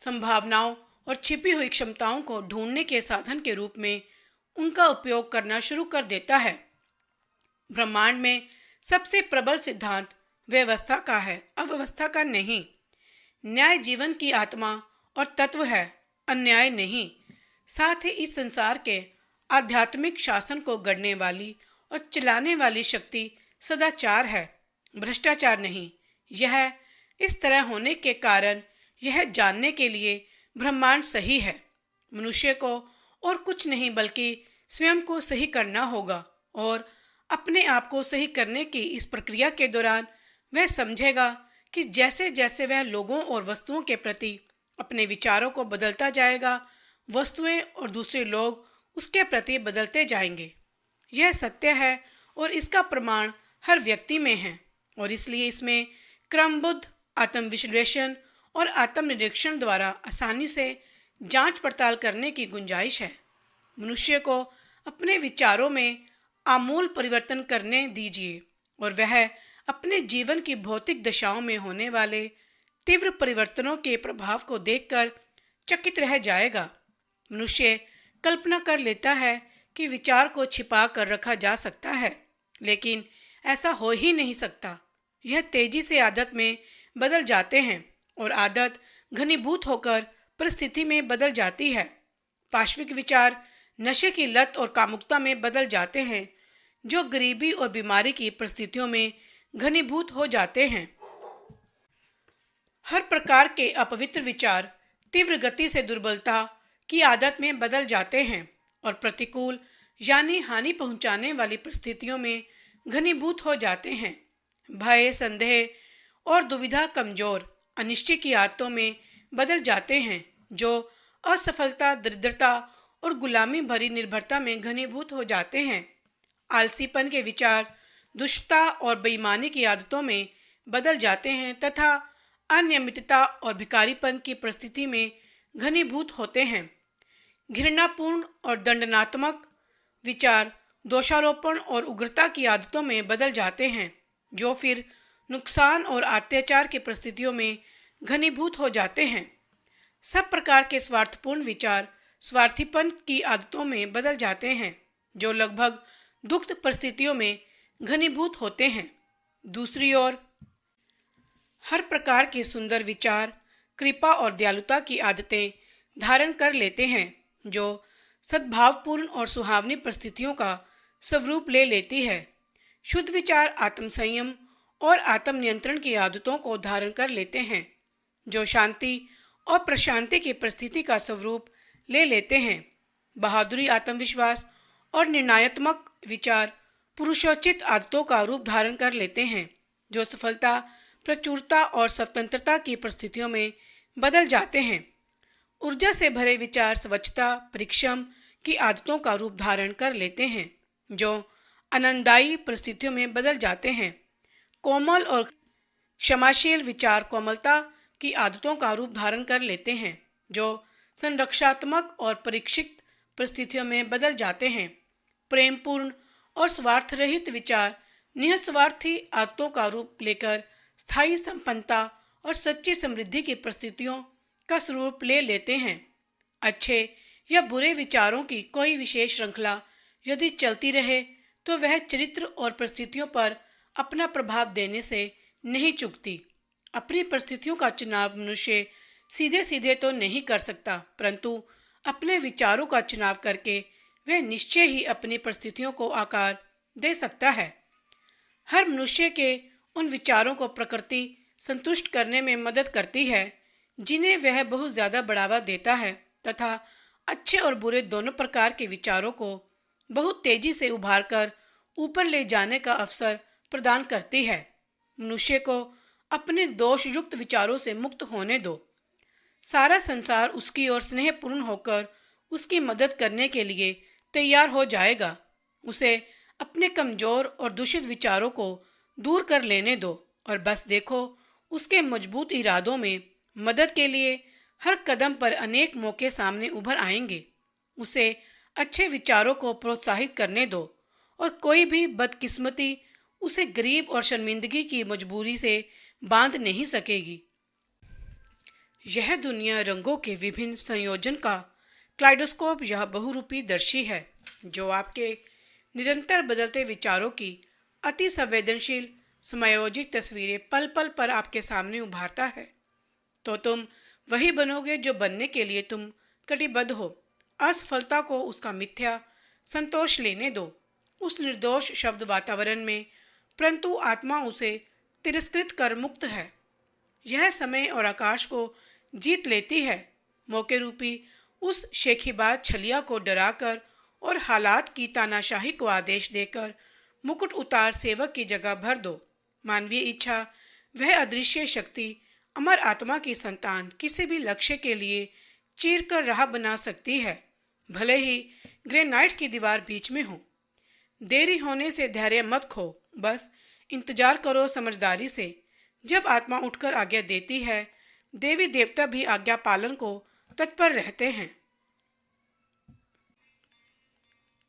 संभावनाओं और छिपी हुई क्षमताओं को ढूंढने के साधन के रूप में उनका उपयोग करना शुरू कर देता है। ब्रह्मांड में सबसे प्रबल सिद्धांत व्यवस्था का है, अव्यवस्था का नहीं। न्याय जीवन की आत्मा और तत्व है, अन्याय नहीं। साथ ही इस संसार के आध्यात्मिक शासन को गढ़ने वाली और चलाने वाली शक्ति सदाचार है, भ्रष्टाचार नहीं। यह इस तरह होने के कारण यह जानने के लिए ब्रह्मांड सही है। मनुष्य को और कुछ नहीं बल्कि स्वयं को सही करना होगा और अपने आप को सही करने की इस प्रक्रिया के दौरान वह समझेगा कि जैसे जैसे वह लोगों और वस्तुओं के प्रति अपने विचारों को बदलता जाएगा, वस्तुएं और दूसरे लोग उसके प्रति बदलते जाएंगे। यह सत्य है और इसका प्रमाण हर व्यक्ति में है और इसलिए इसमें क्रमबद्ध आत्मविश्लेषण और आत्मनिरीक्षण द्वारा आसानी से जांच पड़ताल करने की गुंजाइश है। मनुष्य को अपने विचारों में आमूल परिवर्तन करने दीजिए और वह अपने जीवन की भौतिक दशाओं में होने वाले तीव्र परिवर्तनों के प्रभाव को देखकर चकित रह जाएगा। मनुष्य कल्पना कर लेता है कि विचार को छिपा कर रखा जा सकता है, लेकिन ऐसा हो ही नहीं सकता। यह तेजी से आदत में बदल जाते हैं और आदत घनीभूत होकर परिस्थिति में बदल जाती है। पाश्विक विचार नशे की लत और कामुकता में बदल जाते हैं, जो गरीबी और बीमारी की परिस्थितियों में घनीभूत हो जाते हैं। हर प्रकार के अपवित्र विचार तीव्र गति से दुर्बलता की आदत में बदल जाते हैं और प्रतिकूल यानी हानि पहुंचाने वाली परिस्थितियों में घनीभूत हो जाते हैं। भय, संदेह और दुविधा कमजोर अनिश्चित की आदतों में बदल जाते हैं, जो असफलता, दरिद्रता और गुलामी भरी निर्भरता में घनीभूत हो जाते हैं। आलसीपन के विचार दुष्टता और बेईमानी की आदतों में बदल जाते हैं तथा अनियमितता और भिखारीपन की परिस्थिति में घनीभूत होते हैं। घृणापूर्ण और दंडनात्मक विचार दोषारोपण और उग्रता की आदतों में बदल जाते हैं, जो फिर नुकसान और अत्याचार की परिस्थितियों में घनीभूत हो जाते हैं। सब प्रकार के स्वार्थपूर्ण विचार स्वार्थीपन की आदतों में बदल जाते हैं, जो लगभग दुखद परिस्थितियों में घनीभूत होते हैं। दूसरी ओर हर प्रकार के सुंदर विचार, कृपा और दयालुता की आदतें धारण कर लेते हैं, जो सद्भावपूर्ण और सुहावनी परिस्थितियों का स्वरूप ले लेती है। शुद्ध विचार आत्म संयम और आत्म नियंत्रण की आदतों को धारण कर लेते हैं, जो शांति और प्रशांति की परिस्थिति का स्वरूप ले लेते हैं। बहादुरी आत्मविश्वास और निर्णयात्मक विचार पुरुषोचित आदतों का रूप धारण कर लेते हैं, जो सफलता, प्रचुरता और स्वतंत्रता की परिस्थितियों में बदल जाते हैं। ऊर्जा से भरे विचार स्वच्छता, परिश्रम की आदतों का रूप धारण कर लेते हैं, जो आनंददायी परिस्थितियों में बदल जाते हैं। कोमल और क्षमाशील विचार कोमलता की आदतों का रूप धारण कर लेते हैं, जो संरक्षात्मक और परीक्षित परिस्थितियों में बदल जाते हैं। प्रेमपूर्ण और स्वार्थ रहित विचार निस्वार्थी आदतों का रूप लेकर स्थायी संपन्नता और सच्ची समृद्धि की परिस्थितियों का स्वरूप ले लेते हैं। अच्छे या बुरे विचारों की कोई विशेष श्रृंखला यदि चलती रहे तो वह चरित्र और परिस्थितियों पर अपना प्रभाव देने से नहीं चूकती। अपनी परिस्थितियों का चुनाव मनुष्य सीधे सीधे तो नहीं कर सकता, परंतु अपने विचारों का चुनाव करके वह निश्चय ही अपनी परिस्थितियों को आकार दे सकता है। हर मनुष्य के उन विचारों को प्रकृति संतुष्ट करने में मदद करती है जिन्हें वह बहुत ज्यादा बढ़ावा देता है, तथा अच्छे और बुरे दोनों प्रकार के विचारों को बहुत तेजी से उभार कर ऊपर ले जाने का अवसर प्रदान करती है। मनुष्य को अपने दोषयुक्त विचारों से मुक्त होने दो। सारा संसार उसकी ओर स्नेहपूर्ण होकर उसकी मदद करने के लिए तैयार हो जाएगा। उसे अपने कमजोर और दूषित विचारों को दूर कर लेने दो और बस देखो, उसके मजबूत इरादों में मदद के लिए हर कदम पर अनेक मौके सामने उभर आएंगे। उसे अच्छे विचारों को प्रोत्साहित करने दो और कोई भी बदकिस्मती उसे गरीब और शर्मिंदगी की मजबूरी से बांध नहीं सकेगी। यह दुनिया रंगों के विभिन्न संयोजन का क्लाइडोस्कोप यह बहुरूपी दर्शी है, जो आपके निरंतर बदलते विचारों की अति संवेदनशील समायोजित तस्वीरें पल पल पर आपके सामने उभारता है। तो तुम वही बनोगे जो बनने के लिए तुम कटिबद्ध हो। असफलता को उसका मिथ्या संतोष लेने दो, उस निर्दोष शब्द वातावरण में, परंतु आत्मा उसे तिरस्कृत कर मुक्त है। यह समय और आकाश को जीत लेती है। मौके रूपी उस शेखीबाज छलिया को डराकर और हालात की तानाशाही को आदेश देकर मुकुट उतार सेवक की जगह भर दो। मानवीय इच्छा, वह अदृश्य शक्ति अमर आत्मा की संतान किसी भी लक्ष्य के लिए चीर कर राह बना सकती है, भले ही ग्रेनाइट की दीवार बीच में हो। देरी होने से धैर्य मत खो, बस इंतजार करो समझदारी से। जब आत्मा उठकर आज्ञा देती है, देवी देवता भी आज्ञा पालन को तत्पर रहते हैं।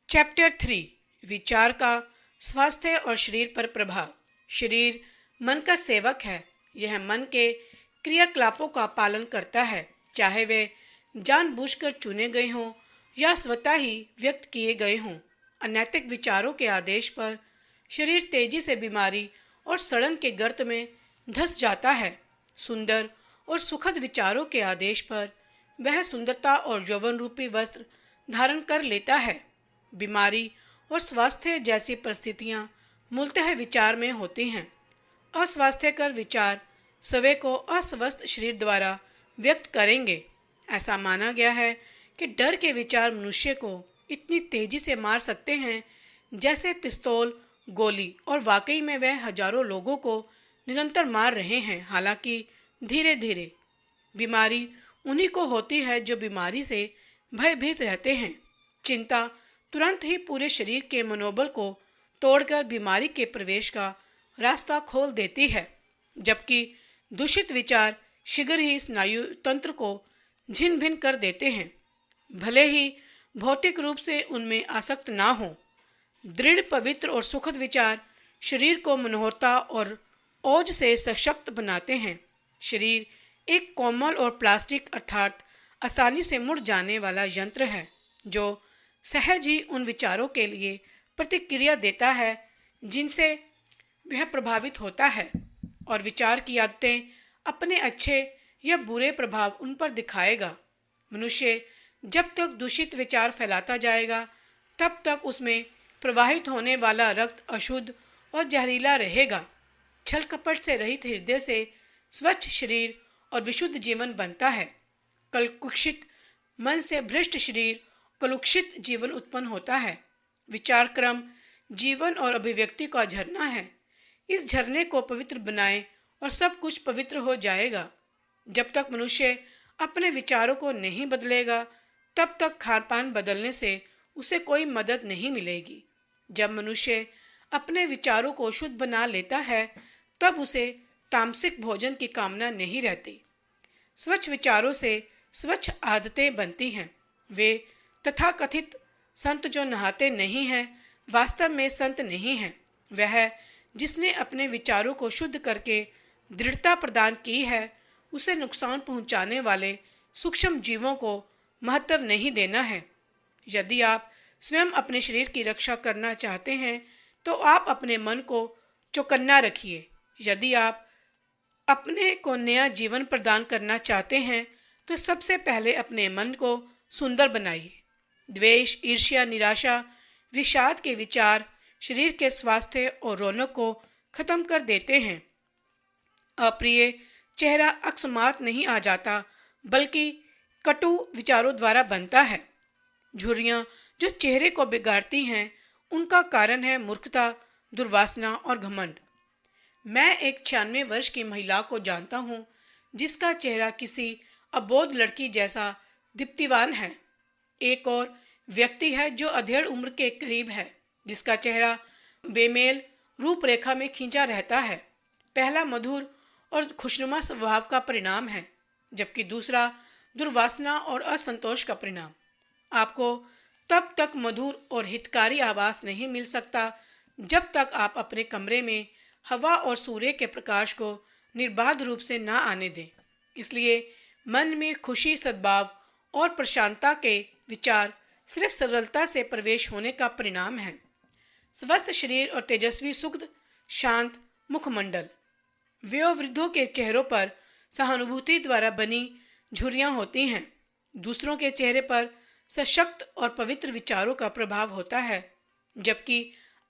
चैप्टर 3 विचार का स्वास्थ्य और शरीर पर प्रभाव। शरीर मन का सेवक है। यह मन के क्रियाकलापों का पालन करता है, चाहे वे जानबूझकर चुने गए हों या स्वतः ही व्यक्त किए गए हों। अनैतिक विचारों के आदेश पर शरीर तेजी से बीमारी और सड़न के गर्त में धंस जाता है। सुंदर और सुखद विचारों के आदेश पर वह सुंदरता और यौवन रूपी वस्त्र धारण कर लेता है। बीमारी और स्वास्थ्य जैसी परिस्थितियां मूलतः विचार में होती हैं। अस्वास्थ्यकर विचार स्वयं को अस्वस्थ शरीर द्वारा व्यक्त करेंगे। ऐसा माना गया है कि डर के विचार मनुष्य को इतनी तेजी से मार सकते हैं जैसे पिस्तौल गोली, और वाकई में वह हजारों लोगों को निरंतर मार रहे हैं। हालांकि धीरे धीरे बीमारी उन्हीं को होती है जो बीमारी से भयभीत रहते हैं। चिंता तुरंत ही पूरे शरीर के मनोबल को तोड़कर बीमारी के प्रवेश का रास्ता खोल देती है, जबकि दूषित विचार शीघ्र ही स्नायु तंत्र को छिन्न भिन्न कर देते हैं, भले ही भौतिक रूप से उनमें आसक्त ना हो। दृढ़, पवित्र और सुखद विचार शरीर को मनोहरता और ओज से सशक्त बनाते हैं। शरीर एक कोमल और प्लास्टिक अर्थात आसानी से मुड़ जाने वाला यंत्र है, जो सहज ही उन विचारों के लिए प्रतिक्रिया देता है जिनसे वह प्रभावित होता है, और विचार की आदतें अपने अच्छे या बुरे प्रभाव उन पर दिखाएगा। मनुष्य जब तक दूषित विचार फैलाता जाएगा तब तक उसमें प्रवाहित होने वाला रक्त अशुद्ध और जहरीला रहेगा। छल कपट से रहित हृदय से स्वच्छ शरीर और विशुद्ध जीवन बनता है। कलुषित मन से भ्रष्ट शरीर, कलुषित जीवन उत्पन्न होता है। विचार क्रम जीवन और अभिव्यक्ति का झरना है। इस झरने को पवित्र बनाएं और सब कुछ पवित्र हो जाएगा। जब तक मनुष्य अपने विचारों को नहीं बदलेगा तब तक खान पान बदलने से उसे कोई मदद नहीं मिलेगी। जब मनुष्य अपने विचारों को शुद्ध बना लेता है तब उसे तामसिक भोजन की कामना नहीं रहती। स्वच्छ विचारों से स्वच्छ आदतें बनती हैं। वे तथाकथित संत जो नहाते नहीं हैं वास्तव में संत नहीं हैं। वह जिसने अपने विचारों को शुद्ध करके दृढ़ता प्रदान की है उसे नुकसान पहुंचाने वाले सूक्ष्म जीवों को महत्व नहीं देना है। यदि आप स्वयं अपने शरीर की रक्षा करना चाहते हैं तो आप अपने मन को चौकन्ना रखिए। यदि आप अपने को नया जीवन प्रदान करना चाहते हैं तो सबसे पहले अपने मन को सुंदर बनाइए। द्वेष, ईर्ष्या, निराशा, विषाद के विचार शरीर के स्वास्थ्य और रौनक को खत्म कर देते हैं। अप्रिय चेहरा अकस्मात नहीं आ जाता बल्कि कटु विचारों द्वारा बनता है। झुर्रियां जो चेहरे को बिगाड़ती हैं उनका कारण है मूर्खता, दुर्वासना और घमंड। मैं एक 96 वर्ष की महिला को जानता हूँ जिसका चेहरा किसी अबोध लड़की जैसा दीप्तिवान है। एक और व्यक्ति है जो अधेड़ उम्र के करीब है जिसका चेहरा बेमेल रूपरेखा में खींचा रहता है। पहला मधुर और खुशनुमा स्वभाव का परिणाम है जबकि दूसरा दुर्वासना और असंतोष का परिणाम। आपको तब तक मधुर और हितकारी आवास नहीं मिल सकता जब तक आप अपने कमरे में हवा और सूर्य के प्रकाश को निर्बाध रूप से ना आने दें। इसलिए मन में खुशी, सद्भाव और प्रशांतता के विचार सिर्फ सरलता से प्रवेश होने का परिणाम है। स्वस्थ शरीर और तेजस्वी सुखद शांत मुखमंडल वयोवृद्धों के चेहरों पर सहानुभूति द्वारा बनी झुर्रियां होती हैं। दूसरों के चेहरे पर सशक्त और पवित्र विचारों का प्रभाव होता है जबकि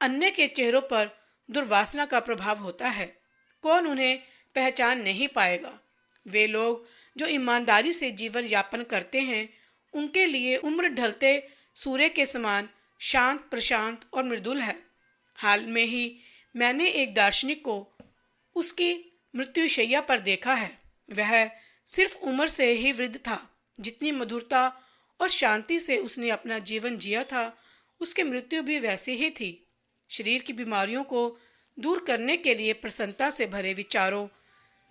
अन्य के चेहरों पर दुर्वासना का प्रभाव होता है। कौन उन्हें पहचान नहीं पाएगा? वे लोग जो ईमानदारी से जीवन यापन करते हैं उनके लिए उम्र ढलते सूर्य के समान शांत, प्रशांत और मृदुल है। हाल में ही मैंने एक दार्शनिक को उसकी मृत्युशैया पर देखा है। वह सिर्फ उम्र से ही वृद्ध था। जितनी मधुरता और शांति से उसने अपना जीवन जिया था उसकी मृत्यु भी वैसी ही थी। शरीर की बीमारियों को दूर करने के लिए प्रसन्नता से भरे विचारों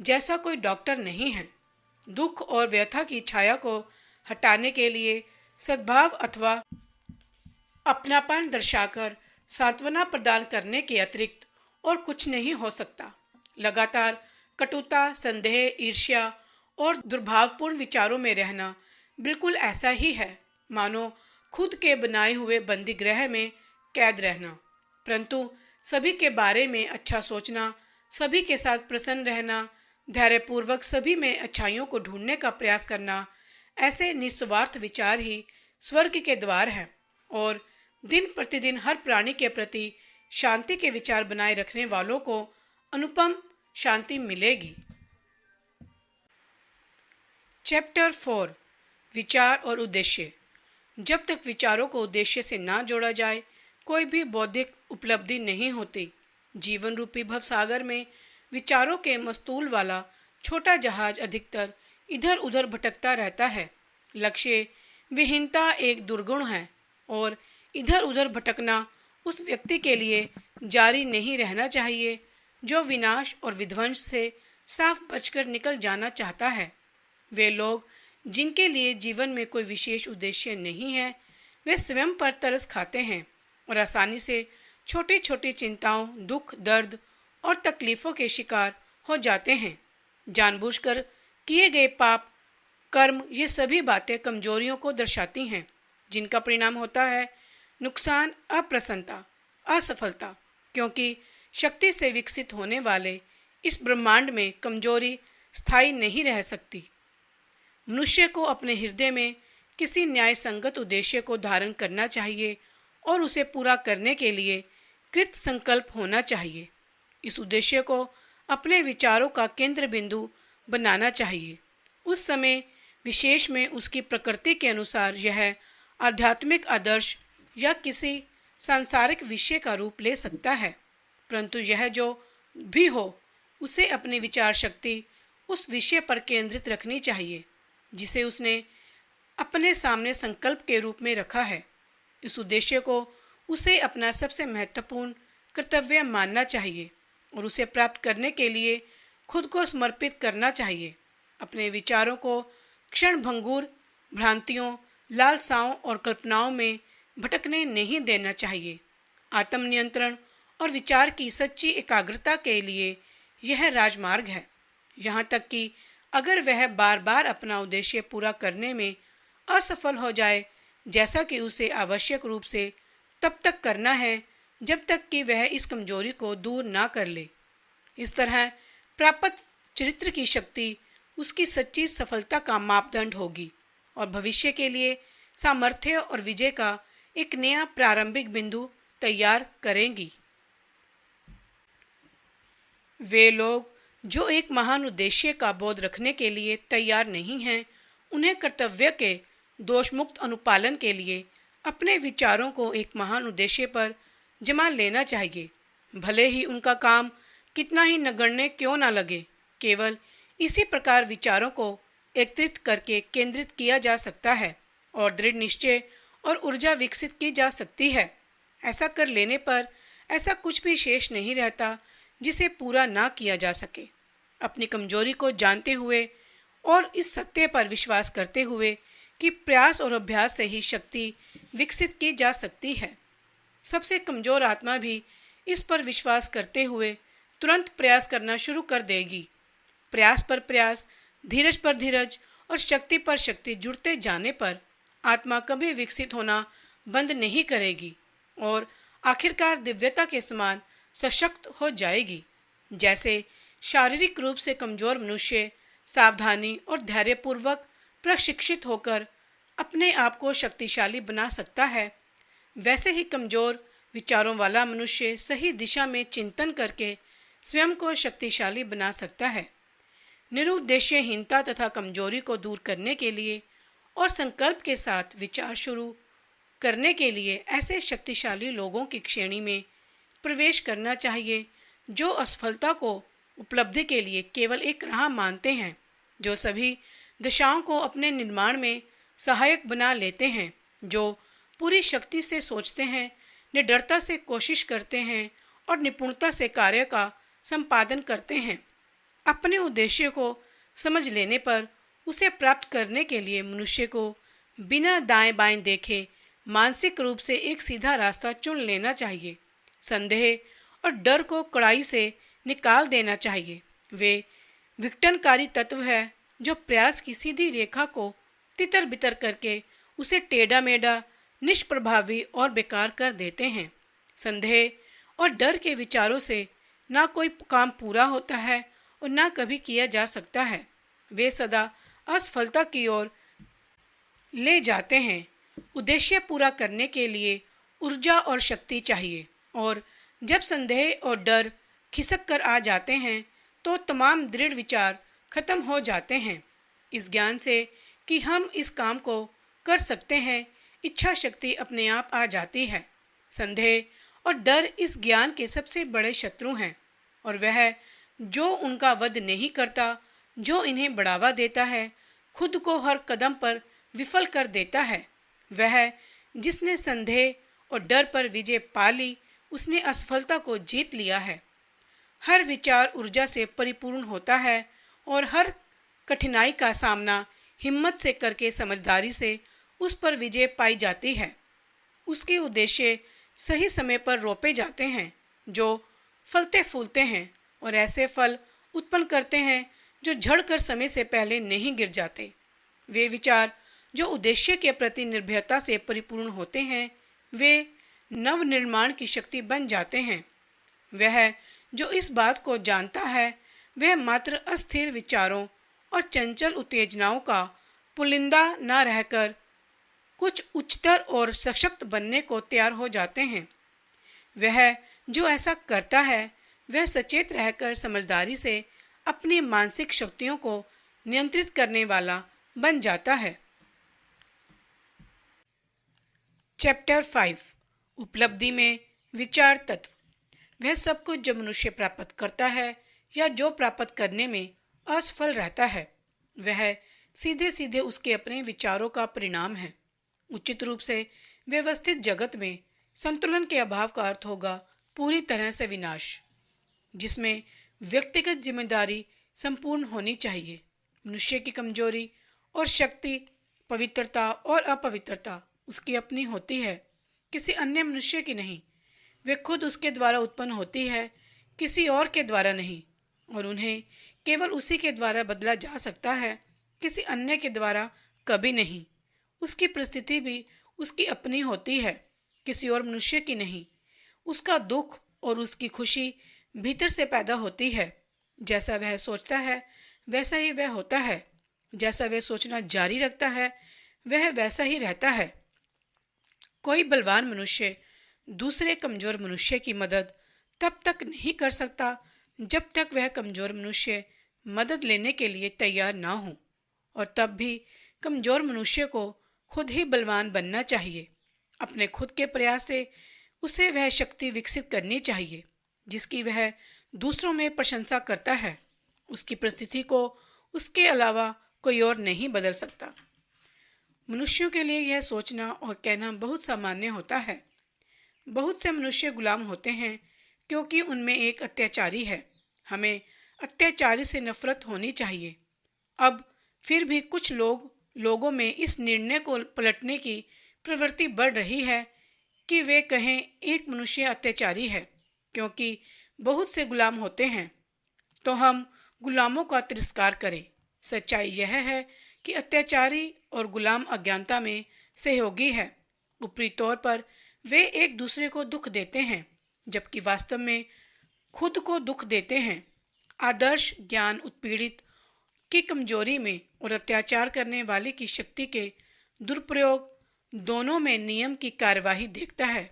जैसा कोई डॉक्टर नहीं है। दुख और व्यथा की छाया को हटाने के लिए सद्भाव अथवा अपनापन दर्शाकर सांत्वना प्रदान करने के अतिरिक्त और कुछ नहीं हो सकता। लगातार कटुता, संदेह, ईर्ष्या और दुर्भावपूर्ण विचारों में रहना बिल्कुल ऐसा ही है मानो खुद के बनाए हुए बंदी गृह में कैद रहना। परंतु सभी के बारे में अच्छा सोचना, सभी के साथ प्रसन्न रहना, धैर्यपूर्वक सभी में अच्छाइयों को ढूंढने का प्रयास करना, ऐसे निस्वार्थ विचार ही स्वर्ग के द्वार हैं और दिन प्रतिदिन हर प्राणी के प्रति शांति के विचार बनाए रखने वालों को अनुपम शांति मिलेगी। चैप्टर 4 विचार और उद्देश्य। जब तक विचारों को उद्देश्य से ना जोड़ा जाए कोई भी बौद्धिक उपलब्धि नहीं होती। जीवन रूपी भवसागर में विचारों के मस्तूल वाला छोटा जहाज अधिकतर इधर उधर भटकता रहता है। लक्ष्य विहीनता एक दुर्गुण है और इधर उधर भटकना उस व्यक्ति के लिए जारी नहीं रहना चाहिए जो विनाश और विध्वंस से साफ बचकर निकल जाना चाहता है। वे लोग जिनके लिए जीवन में कोई विशेष उद्देश्य नहीं है वे स्वयं पर तरस खाते हैं और आसानी से छोटी छोटी चिंताओं, दुख, दर्द और तकलीफ़ों के शिकार हो जाते हैं। जानबूझकर किए गए पाप, कर्म, ये सभी बातें कमजोरियों को दर्शाती हैं जिनका परिणाम होता है नुकसान, अप्रसन्नता, असफलता। क्योंकि शक्ति से विकसित होने वाले इस ब्रह्मांड में कमजोरी स्थायी नहीं रह सकती। मनुष्य को अपने हृदय में किसी न्याय संगत उद्देश्य को धारण करना चाहिए और उसे पूरा करने के लिए कृत संकल्प होना चाहिए। इस उद्देश्य को अपने विचारों का केंद्र बिंदु बनाना चाहिए। उस समय विशेष में उसकी प्रकृति के अनुसार यह आध्यात्मिक आदर्श या किसी सांसारिक विषय का रूप ले सकता है, परंतु यह जो भी हो उसे अपनी विचार शक्ति उस विषय पर केंद्रित रखनी चाहिए जिसे उसने अपने सामने संकल्प के रूप में रखा है। इस उद्देश्य को उसे अपना सबसे महत्वपूर्ण कर्तव्य मानना चाहिए और उसे प्राप्त करने के लिए खुद को समर्पित करना चाहिए। अपने विचारों को क्षण भंगुर भ्रांतियों, लालसाओं और कल्पनाओं में भटकने नहीं देना चाहिए। आत्मनियंत्रण और विचार की सच्ची एकाग्रता के लिए यह राजमार्ग है। यहाँ तक कि अगर वह बार बार अपना उद्देश्य पूरा करने में असफल हो जाए, जैसा कि उसे आवश्यक रूप से तब तक करना है जब तक कि वह इस कमजोरी को दूर ना कर ले। इस तरह प्राप्त चरित्र की शक्ति उसकी सच्ची सफलता का मापदंड होगी और भविष्य के लिए सामर्थ्य और विजय का एक नया प्रारंभिक बिंदु तैयार करेंगी। वे लोग जो एक महान उद्देश्य का बोध रखने के लिए तैयार नहीं हैं, उन्हें कर्तव्य के दोषमुक्त अनुपालन के लिए अपने विचारों को एक महान उद्देश्य पर जमा लेना चाहिए, भले ही उनका काम कितना ही नगण्य क्यों ना लगे। केवल इसी प्रकार विचारों को एकत्रित करके केंद्रित किया जा सकता है और दृढ़ निश्चय और ऊर्जा विकसित की जा सकती है। ऐसा कर लेने पर ऐसा कुछ भी शेष नहीं रहता जिसे पूरा ना किया जा सके। अपनी कमजोरी को जानते हुए और इस सत्य पर विश्वास करते हुए कि प्रयास और अभ्यास से ही शक्ति विकसित की जा सकती है, सबसे कमजोर आत्मा भी इस पर विश्वास करते हुए तुरंत प्रयास करना शुरू कर देगी। प्रयास पर प्रयास, धीरज पर धीरज और शक्ति पर शक्ति जुड़ते जाने पर आत्मा कभी विकसित होना बंद नहीं करेगी और आखिरकार दिव्यता के समान सशक्त हो जाएगी। जैसे शारीरिक रूप से कमजोर मनुष्य सावधानी और धैर्यपूर्वक प्रशिक्षित होकर अपने आप को शक्तिशाली बना सकता है, वैसे ही कमजोर विचारों वाला मनुष्य सही दिशा में चिंतन करके स्वयं को शक्तिशाली बना सकता है। निरुद्देश्यहीनता तथा कमजोरी को दूर करने के लिए और संकल्प के साथ विचार शुरू करने के लिए ऐसे शक्तिशाली लोगों की श्रेणी में प्रवेश करना चाहिए जो असफलता को उपलब्धि के लिए केवल एक राह मानते हैं, जो सभी दिशाओं को अपने निर्माण में सहायक बना लेते हैं, जो पूरी शक्ति से सोचते हैं, निडरता से कोशिश करते हैं और निपुणता से कार्य का संपादन करते हैं। अपने उद्देश्य को समझ लेने पर उसे प्राप्त करने के लिए मनुष्य को बिना दाएं बाएं देखे मानसिक रूप से एक सीधा रास्ता चुन लेना चाहिए। संदेह और डर को कड़ाई से निकाल देना चाहिए। वे विघटनकारी तत्व है जो प्रयास की सीधी रेखा को तितर बितर करके उसे टेढ़ा मेढ़ा, निष्प्रभावी और बेकार कर देते हैं। संदेह और डर के विचारों से ना कोई काम पूरा होता है और ना कभी किया जा सकता है। वे सदा असफलता की ओर ले जाते हैं। उद्देश्य पूरा करने के लिए ऊर्जा और शक्ति चाहिए और जब संदेह और डर खिसक कर आ जाते हैं तो तमाम दृढ़ विचार खत्म हो जाते हैं। इस ज्ञान से कि हम इस काम को कर सकते हैं, इच्छा शक्ति अपने आप आ जाती है। संदेह और डर इस ज्ञान के सबसे बड़े शत्रु हैं और वह जो उनका वध नहीं करता, जो इन्हें बढ़ावा देता है, खुद को हर कदम पर विफल कर देता है। वह जिसने संदेह और डर पर विजय पा ली, उसने असफलता को जीत लिया है। हर विचार ऊर्जा से परिपूर्ण होता है और हर कठिनाई का सामना हिम्मत से करके समझदारी से उस पर विजय पाई जाती है। उसके उद्देश्य सही समय पर रोपे जाते हैं जो फलते फूलते हैं और ऐसे फल उत्पन्न करते हैं जो झड़कर समय से पहले नहीं गिर जाते। वे विचार जो उद्देश्य के प्रति निर्भयता से परिपूर्ण होते हैं, वे नव निर्माण की शक्ति बन जाते हैं। वह जो इस बात को जानता है वह मात्र अस्थिर विचारों और चंचल उत्तेजनाओं का पुलिंदा न रहकर कुछ उच्चतर और सशक्त बनने को तैयार हो जाते हैं। वह जो ऐसा करता है वह सचेत रहकर समझदारी से अपनी मानसिक शक्तियों को नियंत्रित करने वाला बन जाता है। चैप्टर 5 उपलब्धि में विचार तत्व। वह सब कुछ जो मनुष्य प्राप्त करता है या जो प्राप्त करने में असफल रहता है वह सीधे सीधे उसके अपने विचारों का परिणाम है। उचित रूप से व्यवस्थित जगत में संतुलन के अभाव का अर्थ होगा पूरी तरह से विनाश, जिसमें व्यक्तिगत जिम्मेदारी संपूर्ण होनी चाहिए। मनुष्य की कमजोरी और शक्ति, पवित्रता और अपवित्रता उसकी अपनी होती है, किसी अन्य मनुष्य की नहीं। वे खुद उसके द्वारा उत्पन्न होती है, किसी और के द्वारा नहीं, और उन्हें केवल उसी के द्वारा बदला जा सकता है, किसी अन्य के द्वारा कभी नहीं। उसकी परिस्थिति भी उसकी अपनी होती है, किसी और मनुष्य की नहीं। उसका दुख और उसकी खुशी भीतर से पैदा होती है। जैसा वह सोचता है वैसा ही वह होता है, जैसा वह सोचना जारी रखता है वह वैसा ही रहता है। कोई बलवान मनुष्य दूसरे कमजोर मनुष्य की मदद तब तक नहीं कर सकता जब तक वह कमजोर मनुष्य मदद लेने के लिए तैयार ना हो, और तब भी कमजोर मनुष्य को खुद ही बलवान बनना चाहिए। अपने खुद के प्रयास से उसे वह शक्ति विकसित करनी चाहिए जिसकी वह दूसरों में प्रशंसा करता है। उसकी परिस्थिति को उसके अलावा कोई और नहीं बदल सकता। मनुष्यों के लिए यह सोचना और कहना बहुत सामान्य होता है। बहुत से मनुष्य गुलाम होते हैं क्योंकि उनमें एक अत्याचारी है। हमें अत्याचारी से नफरत होनी चाहिए। अब फिर भी कुछ लोगों में इस निर्णय को पलटने की प्रवृत्ति बढ़ रही है कि वे कहें एक मनुष्य अत्याचारी है क्योंकि बहुत से गुलाम होते हैं, तो हम गुलामों का तिरस्कार करें। सच्चाई यह है कि अत्याचारी और गुलाम अज्ञानता में सहयोगी है। ऊपरी तौर पर वे एक दूसरे को दुख देते हैं, जबकि वास्तव में खुद को दुख देते हैं। आदर्श ज्ञान उत्पीड़ित की कमजोरी में और अत्याचार करने वाले की शक्ति के दुरुपयोग दोनों में नियम की कार्यवाही देखता है।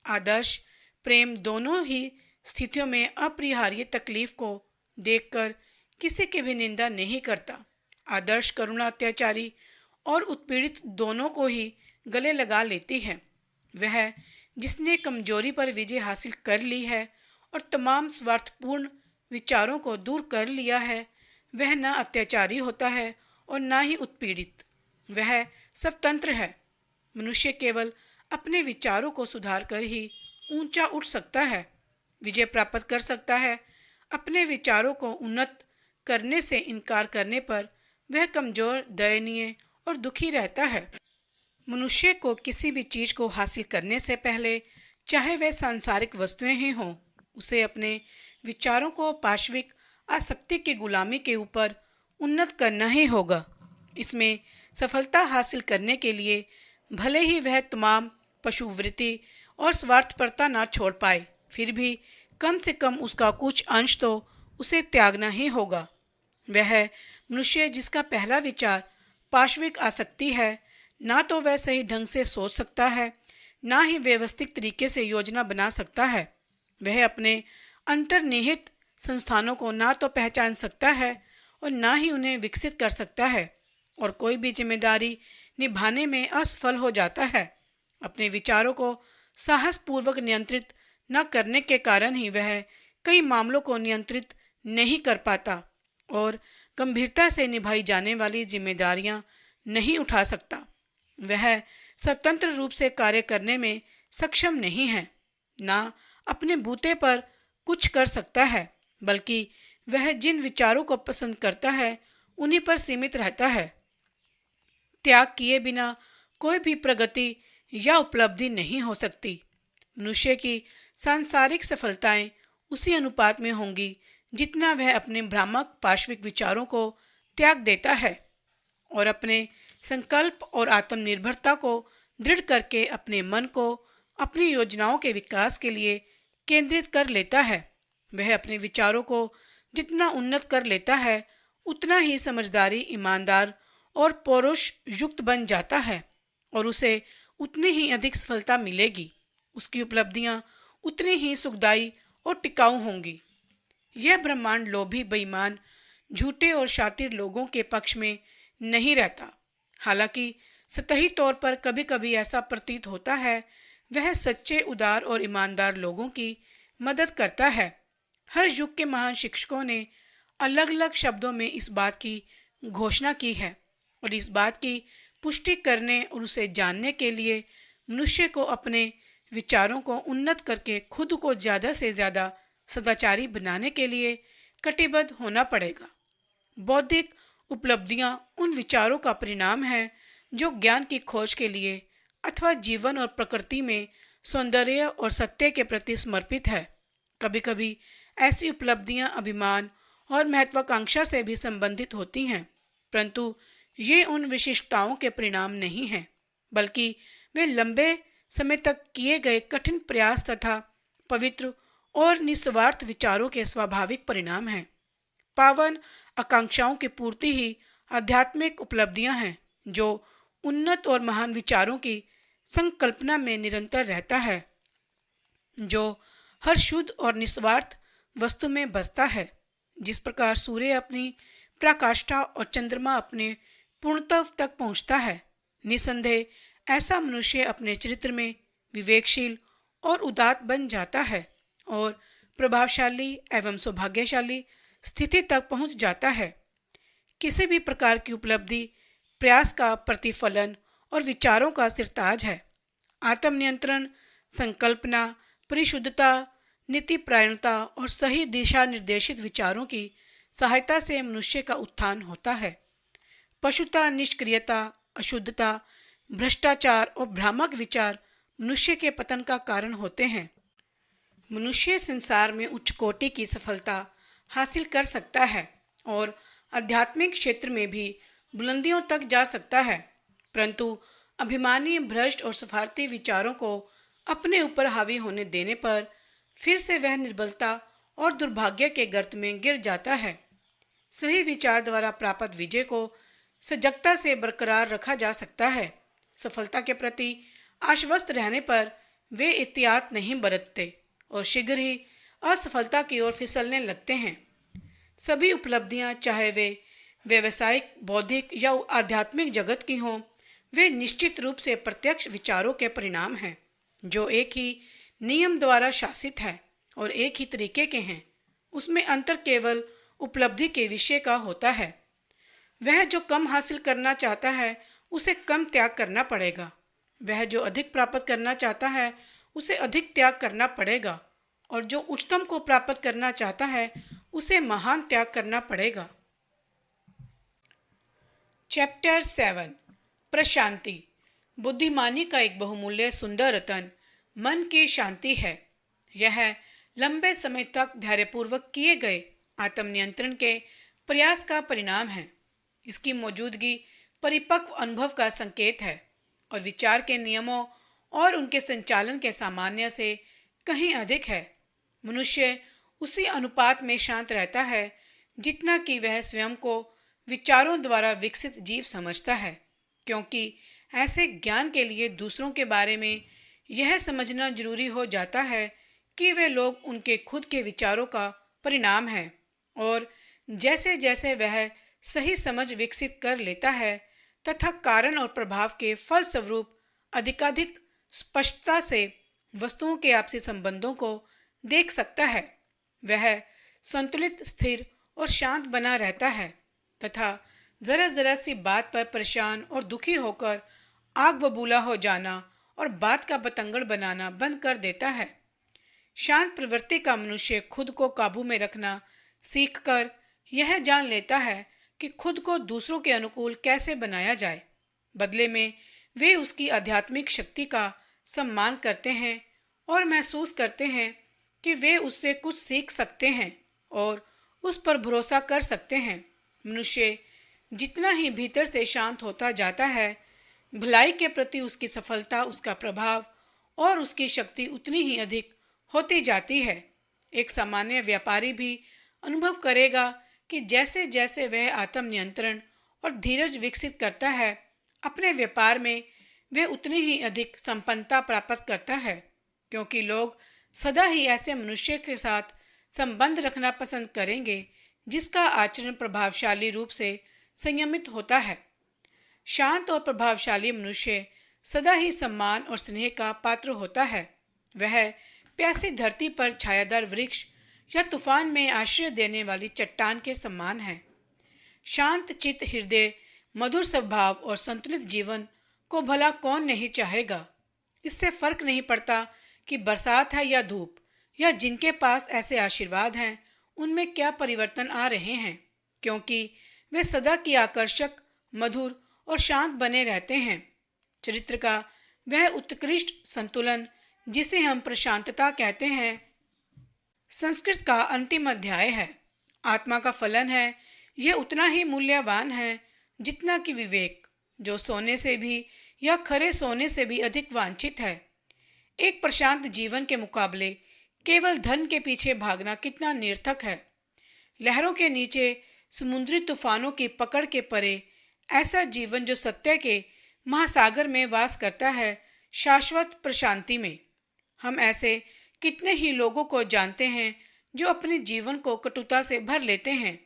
आदर्श प्रेम दोनों ही स्थितियों में अपरिहार्य तकलीफ को देखकर किसी की भी निंदा नहीं करता। आदर्श करुणा अत्याचारी और उत्पीड़ित दोनों को ही गले लगा लेती है। वह जिसने कमजोरी पर विजय हासिल कर ली है और तमाम स्वार्थपूर्ण विचारों को दूर कर लिया है, वह न अत्याचारी होता है और न ही उत्पीड़ित। वह स्वतंत्र है। मनुष्य केवल अपने विचारों को सुधार कर ही ऊंचा उठ सकता है, विजय प्राप्त कर सकता है। अपने विचारों को उन्नत करने से इनकार करने पर वह कमजोर, दयनीय और दुखी रहता है। मनुष्य को किसी भी चीज को हासिल करने से पहले, चाहे वह सांसारिक वस्तुएं ही हों, उसे अपने विचारों को पाशविक आसक्ति की गुलामी के ऊपर उन्नत करना ही होगा। इसमें सफलता हासिल करने के लिए भले ही वह तमाम पशुवृत्ति और स्वार्थपरता ना छोड़ पाए, फिर भी कम से कम उसका कुछ अंश तो उसे त्यागना ही होगा। वह मनुष्य जिसका पहला विचार पाशविक आसक्ति है, ना तो वह सही ढंग से सोच सकता है, ना ही व्यवस्थित तरीके से योजना बना सकता है। वह अपने अंतर्निहित संस्थानों को ना तो पहचान सकता है और ना ही उन्हें विकसित कर सकता है, और कोई भी जिम्मेदारी निभाने में असफल हो जाता है। अपने विचारों को साहसपूर्वक नियंत्रित न करने के कारण ही वह कई मामलों को नियंत्रित नहीं कर पाता और गंभीरता से निभाई जाने वाली जिम्मेदारियां नहीं उठा सकता। वह स्वतंत्र रूप से कार्य करने में सक्षम नहीं है, ना अपने बूते पर कुछ कर सकता है, बल्कि वह जिन विचारों को पसंद करता है उन्हीं पर सीमित रहता है। त्याग किए बिना कोई भी प्रगति या उपलब्धि नहीं हो सकती। मनुष्य की सांसारिक सफलताएं उसी अनुपात में होंगी जितना वह अपने भ्रामक पाशविक विचारों को त्याग देता है और अपने संकल्प और आत्मनिर्भरता को दृढ़ करके अपने मन को अपनी योजनाओं के विकास के लिए केंद्रित कर लेता है। वह अपने विचारों को जितना उन्नत कर लेता है उतना ही समझदारी, ईमानदार और पौरुष युक्त बन जाता है और उसे उतनी ही अधिक सफलता मिलेगी। उसकी उपलब्धियां उतनी ही सुखदायी और टिकाऊ होंगी। यह ब्रह्मांड लोभी, बेईमान, झूठे और शातिर लोगों के पक्ष में नहीं रहता। हालांकि सतही तौर पर कभी कभी ऐसा प्रतीत होता है वह सच्चे, उदार और ईमानदार लोगों की मदद करता है। हर युग के महान शिक्षकों ने अलग अलग शब्दों में इस बात की घोषणा की है और इस बात की पुष्टि करने और उसे जानने के लिए मनुष्य को अपने विचारों को उन्नत करके खुद को ज़्यादा से ज़्यादा सदाचारी बनाने के लिए कटिबद्ध होना पड़ेगा। बौद्धिक उपलब्धियां उन विचारों का परिणाम है जो ज्ञान की खोज के लिए अथवा जीवन और प्रकृति में सौंदर्य और सत्य के प्रति समर्पित है। कभी कभी ऐसी उपलब्धियां अभिमान और महत्वाकांक्षा से भी संबंधित होती हैं, परंतु ये उन विशिष्टताओं के परिणाम नहीं हैं, बल्कि वे लंबे समय तक किए गए कठिन प्रयास तथा पवित्र और निस्वार्थ विचारों के स्वाभाविक परिणाम हैं। पावन आकांक्षाओं की पूर्ति ही आध्यात्मिक उपलब्धियां हैं, जो उन्नत और महान विचारों की संकल्पना में निरंतर रहता है, जो हर शुद्ध और निस्वार्थ वस्तु में बसता है। जिस प्रकार सूर्य अपनी प्रकाष्ठा और चंद्रमा अपने पूर्णत्व तक पहुंचता है, निसंदेह ऐसा मनुष्य अपने चरित्र में विवेकशील और उदात्त बन जाता है और प्रभावशाली एवं सौभाग्यशाली स्थिति तक पहुंच जाता है। किसी भी प्रकार की उपलब्धि प्रयास का प्रतिफलन और विचारों का सिरताज है। आत्मनियंत्रण, संकल्पना, परिशुद्धता, नीतिपरायणता और सही दिशा निर्देशित विचारों की सहायता से मनुष्य का उत्थान होता है। पशुता, निष्क्रियता, अशुद्धता, भ्रष्टाचार और भ्रामक विचार मनुष्य के पतन का कारण होते हैं। मनुष्य संसार में उच्च कोटि की सफलता हासिल कर सकता है और आध्यात्मिक क्षेत्र में भी बुलंदियों तक जा सकता है, परंतु अभिमानी, भ्रष्ट और स्वार्थी विचारों को अपने ऊपर हावी होने देने पर फिर से वह निर्बलता और दुर्भाग्य के गर्त में गिर जाता है। सही विचार द्वारा प्राप्त विजय को सजगता से बरकरार रखा जा सकता है। सफलता के प्रति आश्वस्त रहने पर वे एहतियात नहीं बरतते और शीघ्र ही असफलता की ओर फिसलने लगते हैं। सभी उपलब्धियां, चाहे वे व्यावसायिक, बौद्धिक या आध्यात्मिक जगत की हों, वे निश्चित रूप से प्रत्यक्ष विचारों के परिणाम हैं, जो एक ही नियम द्वारा शासित है और एक ही तरीके के हैं। उसमें अंतर केवल उपलब्धि के विषय का होता है। वह जो कम हासिल करना चाहता है उसे कम त्याग करना पड़ेगा, वह जो अधिक प्राप्त करना चाहता है उसे अधिक त्याग करना पड़ेगा, और जो उच्चतम को प्राप्त करना चाहता है उसे महान त्याग करना पड़ेगा। चैप्टर 7 प्रशांति। बुद्धिमानी का एक बहुमूल्य सुंदर रतन मन की शांति है। यह लंबे समय तक धैर्यपूर्वक किए गए आत्मनियंत्रण के प्रयास का परिणाम है। इसकी मौजूदगी परिपक्व अनुभव का संकेत है और विचार के नियमों और उनके संचालन के सामान्य से कहीं अधिक है। मनुष्य उसी अनुपात में शांत रहता है जितना कि वह स्वयं को विचारों द्वारा विकसित जीव समझता है, क्योंकि ऐसे ज्ञान के लिए दूसरों के बारे में यह समझना जरूरी हो जाता है कि वे लोग उनके खुद के विचारों का परिणाम हैं, और जैसे जैसे वह सही समझ विकसित कर लेता है तथा कारण और प्रभाव के फलस्वरूप अधिकाधिक स्पष्टता से वस्तुओं के आपसी संबंधों को देख सकता है, वह संतुलित, स्थिर और शांत बना रहता है तथा जरा जरा सी बात पर परेशान और दुखी होकर आग बबूला हो जाना और बात का बतंगड़ बनाना बंद कर देता है। शांत प्रवृत्ति का मनुष्य खुद को काबू में रखना सीखकर यह जान लेता है कि खुद को दूसरों के अनुकूल कैसे बनाया जाए। बदले में वे उसकी आध्यात्मिक शक्ति का सम्मान करते हैं और महसूस करते हैं कि वे उससे कुछ सीख सकते हैं और उस पर भरोसा कर सकते हैं। मनुष्य जितना ही भीतर से शांत होता जाता है, भलाई के प्रति उसकी सफलता, उसका प्रभाव और उसकी शक्ति उतनी ही अधिक होती जाती है। एक सामान्य व्यापारी भी अनुभव करेगा कि जैसे जैसे वह आत्म नियंत्रण और धीरज विकसित करता है, अपने व्यापार में वह उतनी ही अधिक संपन्नता प्राप्त करता है, क्योंकि लोग सदा ही ऐसे मनुष्य के साथ संबंध रखना पसंद करेंगे जिसका आचरण प्रभावशाली रूप से संयमित होता है। शांत और प्रभावशाली मनुष्य सदा ही सम्मान और स्नेह का पात्र होता है। वह प्यासी धरती पर छायादार वृक्ष या तूफान में आश्रय देने वाली चट्टान के समान है। शांत चित्त हृदय, मधुर स्वभाव और संतुलित जीवन को भला कौन नहीं चाहेगा। इससे फर्क नहीं पड़ता कि बरसात है या धूप, या जिनके पास ऐसे आशीर्वाद हैं उनमें क्या परिवर्तन आ रहे हैं, क्योंकि वे सदा की आकर्षक, मधुर और शांत बने रहते हैं। चरित्र का वह उत्कृष्ट संतुलन जिसे हम प्रशांतता कहते हैं, संस्कृत का अंतिम अध्याय है। आत्मा का फलन है। यह उतना ही मूल्यवान है जितना कि विवेक, जो सोने से भी या खरे सोने से भी अधिक वांछित है। एक प्रशांत जीवन के मुकाबले केवल धन के पीछे भागना कितना निरर्थक है। लहरों के नीचे, समुद्री तूफानों की पकड़ के परे ऐसा जीवन जो सत्य के महासागर में वास करता है, शाश्वत प्रशांति में। हम ऐसे कितने ही लोगों को जानते हैं जो अपने जीवन को कटुता से भर लेते हैं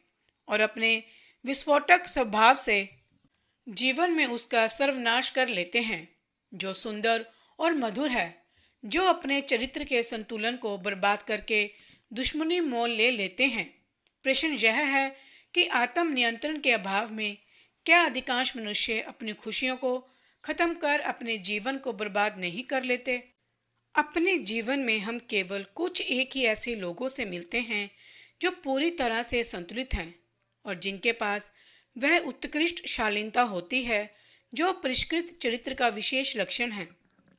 और अपने विस्फोटक स्वभाव से जीवन में उसका सर्वनाश कर लेते हैं। जो सुंदर और मधुर है, जो अपने चरित्र के संतुलन को बर्बाद करके दुश्मनी मोल ले लेते हैं। प्रश्न यह है कि आत्म नियंत्रण के अभाव में क्या अधिकांश मनुष्य अपनी खुशियों को खत्म कर अपने जीवन को बर्बाद नहीं कर लेते? अपने जीवन में हम केवल कुछ एक ही ऐसे लोगों से मिलते हैं जो पूरी तरह से संतुलित हैं और जिनके पास वह उत्कृष्ट शालीनता होती है जो परिष्कृत चरित्र का विशेष लक्षण है।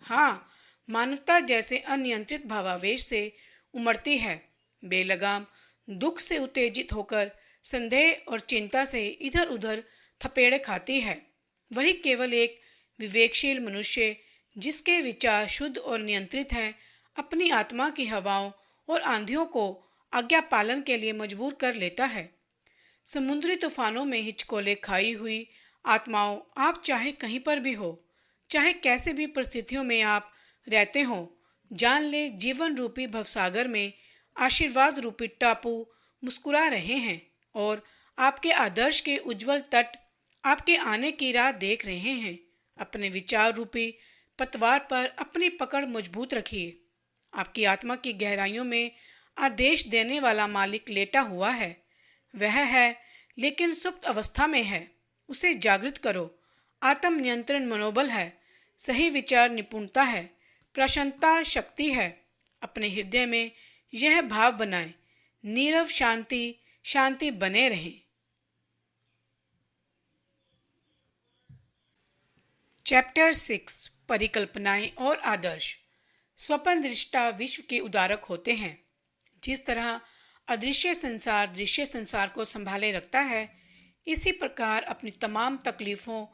हाँ, मानवता जैसे अनियंत्रित भावावेश से उमड़ती है, बेलगाम दुख से उत्तेजित होकर संदेह और चिंता से इधर उधर थपेड़े खाती है। वही केवल एक विवेकशील मनुष्य, जिसके विचार शुद्ध और नियंत्रित हैं, अपनी आत्मा की हवाओं और आंधियों को आज्ञा पालन के लिए मजबूर कर लेता है। समुद्री तूफानों में हिचकोले खाई हुई आत्माओं, आप चाहे कहीं पर भी हो, चाहे कैसे भी परिस्थितियों में आप रहते हो, जान ले जीवन रूपी भवसागर में आशीर्वाद रूपी टापू मुस्कुरा रहे हैं और आपके आदर्श के उज्जवल तट आपके आने की राह देख रहे हैं। अपने विचार रूपी पतवार पर अपनी पकड़ मजबूत रखिए। आपकी आत्मा की गहराइयों में आदेश देने वाला मालिक लेटा हुआ है। वह है, लेकिन सुप्त अवस्था में है। उसे जागृत करो। आत्म नियंत्रण मनोबल है, सही विचार निपुणता है, प्रसन्नता शक्ति है। अपने हृदय में यह भाव बनाएं, नीरव शांति शांति बने रहें। चैप्टर 6, परिकल्पनाएं और आदर्श। स्वप्न दृष्टा विश्व के उदारक होते हैं। जिस तरह अदृश्य संसार दृश्य संसार को संभाले रखता है, इसी प्रकार अपनी तमाम तकलीफों,